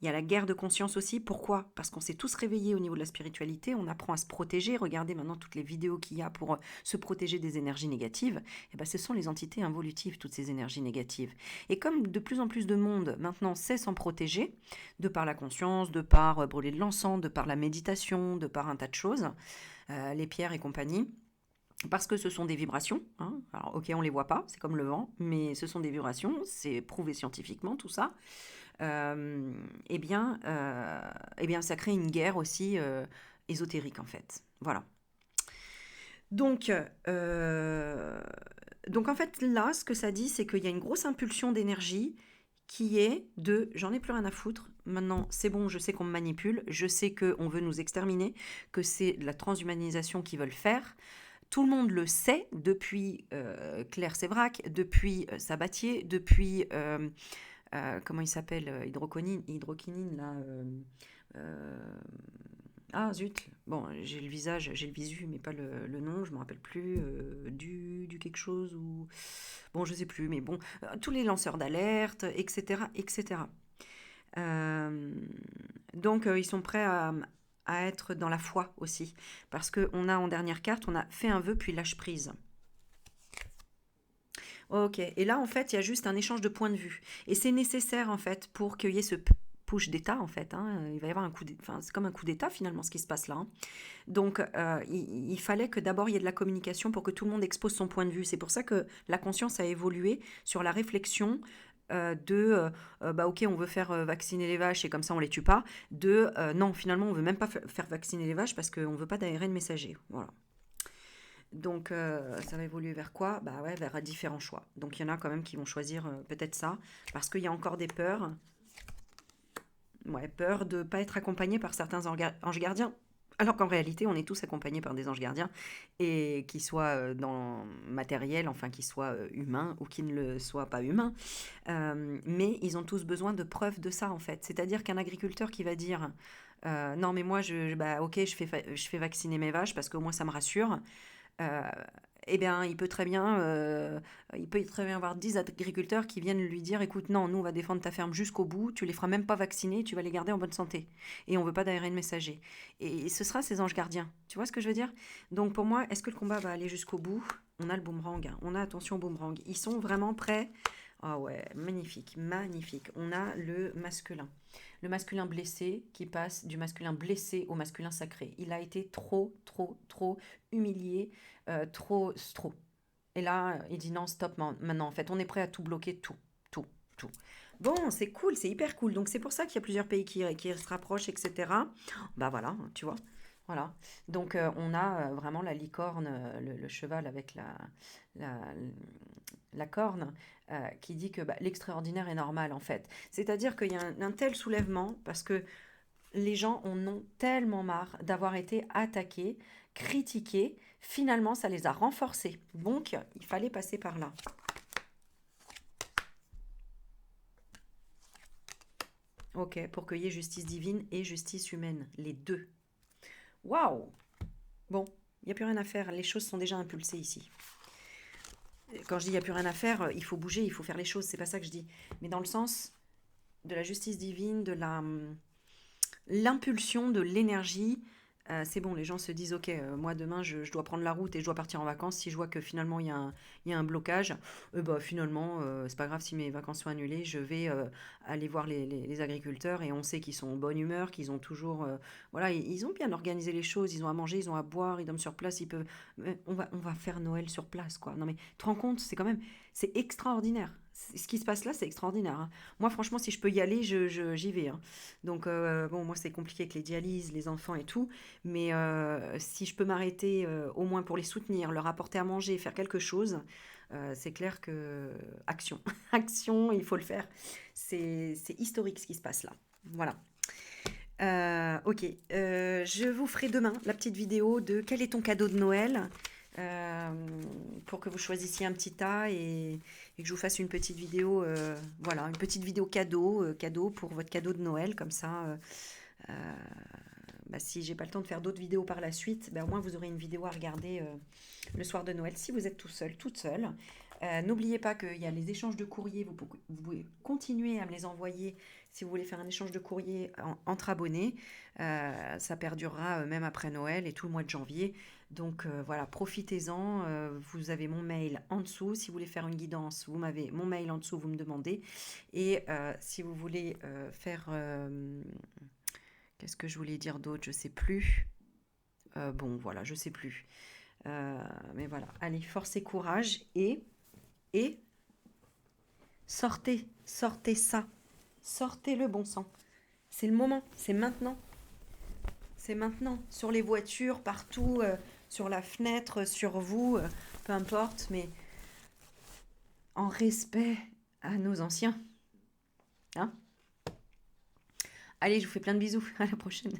Il y a la guerre de conscience aussi. Pourquoi? Parce qu'on s'est tous réveillés au niveau de la spiritualité, on apprend à se protéger. Regardez maintenant toutes les vidéos qu'il y a pour se protéger des énergies négatives. Et ben, ce sont les entités involutives, toutes ces énergies négatives. Et comme de plus en plus de monde maintenant sait s'en protéger, de par la conscience, de par brûler de l'encens, de par la méditation, de par un tas de choses, les pierres et compagnie, parce que ce sont des vibrations, hein. Alors ok, on ne les voit pas, c'est comme le vent, mais ce sont des vibrations, c'est prouvé scientifiquement tout ça. Euh, eh bien, ça crée une guerre aussi ésotérique en fait. Voilà. Donc, euh, donc en fait là, ce que ça dit, c'est qu'il y a une grosse impulsion d'énergie qui est de j'en ai plus rien à foutre. Maintenant, c'est bon, je sais qu'on me manipule, je sais qu'on veut nous exterminer, que c'est de la transhumanisation qu'ils veulent faire. Tout le monde le sait depuis Claire Sévrac, depuis Sabatier, depuis comment il s'appelle, hydroquinine, là. Ah zut, bon, j'ai le visage, j'ai le visu, mais pas le nom, je me rappelle plus, du quelque chose, ou... Bon, je sais plus, mais bon, tous les lanceurs d'alerte, etc., etc. Euh, donc, ils sont prêts à être dans la foi aussi, parce qu'on a en dernière carte, on a fait un vœu puis lâche prise. Ok, et là en fait il y a juste un échange de points de vue. Et c'est nécessaire en fait pour qu'il y ait ce push d'état en fait, hein. Il va y avoir un coup d'état, enfin, c'est comme un coup d'état finalement ce qui se passe là, hein. Donc il fallait que d'abord il y ait de la communication pour que tout le monde expose son point de vue. C'est pour ça que la conscience a évolué sur la réflexion bah ok on veut faire vacciner les vaches et comme ça on les tue pas, non finalement on veut même pas faire vacciner les vaches parce qu'on veut pas d'ARN messager. Voilà. Donc, ça va évoluer vers quoi? Bah ouais, vers différents choix. Donc, il y en a quand même qui vont choisir peut-être ça, parce qu'il y a encore des peurs. Ouais, peur de ne pas être accompagné par certains anges gardiens. Alors qu'en réalité, on est tous accompagnés par des anges gardiens, et qu'ils soient dans matériel, enfin qu'ils soient humains ou qu'ils ne le soient pas humains. Mais ils ont tous besoin de preuves de ça, en fait. C'est-à-dire qu'un agriculteur qui va dire non, mais moi, bah, ok, je fais vacciner mes vaches parce qu'au moins ça me rassure. Euh, eh bien, il peut très bien avoir 10 agriculteurs qui viennent lui dire, écoute, non, nous, on va défendre ta ferme jusqu'au bout, tu les feras même pas vacciner, tu vas les garder en bonne santé. Et on veut pas d'ARN messager. Et ce sera ces anges gardiens. Tu vois ce que je veux dire? Donc, pour moi, est-ce que le combat va aller jusqu'au bout? On a le boomerang, hein. On a, attention, au boomerang. Ils sont vraiment prêts. Ah ouais, magnifique, magnifique. On a le masculin. Le masculin blessé qui passe du masculin blessé au masculin sacré. Il a été trop, trop, trop humilié, trop. Et là, il dit non, stop maintenant. En fait, on est prêt à tout bloquer, tout, tout, tout. Bon, c'est cool, c'est hyper cool. Donc, c'est pour ça qu'il y a plusieurs pays qui se rapprochent, etc. Bah voilà, tu vois. Voilà. Donc, on a vraiment la licorne, le cheval avec la, la corne, qui dit que bah, l'extraordinaire est normal, en fait. C'est-à-dire qu'il y a un tel soulèvement parce que les gens en ont tellement marre d'avoir été attaqués, critiqués. Finalement, ça les a renforcés. Donc, il fallait passer par là. Ok, pour qu'il y ait justice divine et justice humaine, les deux. Waouh! Bon, il n'y a plus rien à faire, les choses sont déjà impulsées ici. Quand je dis il n'y a plus rien à faire, il faut bouger, il faut faire les choses, c'est pas ça que je dis. Mais dans le sens de la justice divine, de l'impulsion, de l'énergie. C'est bon, les gens se disent, ok, moi demain je dois prendre la route et je dois partir en vacances. Si je vois que finalement il y a un blocage, bah, finalement c'est pas grave si mes vacances sont annulées, je vais aller voir les agriculteurs et on sait qu'ils sont en bonne humeur, qu'ils ont toujours... voilà, ils ont bien organisé les choses, ils ont à manger, ils ont à boire, ils dorment sur place, ils peuvent... on va faire Noël sur place, quoi. Non mais, tu te rends compte, c'est quand même... C'est extraordinaire. Ce qui se passe là, c'est extraordinaire, hein. Moi, franchement, si je peux y aller, j'y vais, hein. Donc, bon, moi, c'est compliqué avec les dialyses, les enfants et tout. Mais si je peux m'arrêter au moins pour les soutenir, leur apporter à manger, faire quelque chose, c'est clair que... Action. Action, il faut le faire. C'est historique ce qui se passe là. Voilà. Ok. Je vous ferai demain la petite vidéo de quel est ton cadeau de Noël. pour que vous choisissiez un petit tas et que je vous fasse une petite vidéo, voilà, une petite vidéo cadeau pour votre cadeau de Noël, comme ça. Bah, si j'ai pas le temps de faire d'autres vidéos par la suite, bah, au moins vous aurez une vidéo à regarder le soir de Noël si vous êtes tout seul, toute seule. N'oubliez pas qu'il y a les échanges de courrier, vous pouvez continuer à me les envoyer si vous voulez faire un échange de courrier entre abonnés. Ça perdurera même après Noël et tout le mois de janvier. Donc voilà, profitez-en. Vous avez mon mail en dessous. Si vous voulez faire une guidance, vous m'avez mon mail en dessous, vous me demandez. Et si vous voulez faire... qu'est-ce que je voulais dire d'autre? Je sais plus. Bon, voilà, je sais plus. Mais voilà, allez, force et courage et sortez ça. Sortez le bon sang. C'est le moment, c'est maintenant. C'est maintenant. Sur les voitures, partout, sur la fenêtre, sur vous, peu importe, mais en respect à nos anciens. Hein? Allez, je vous fais plein de bisous. À la prochaine.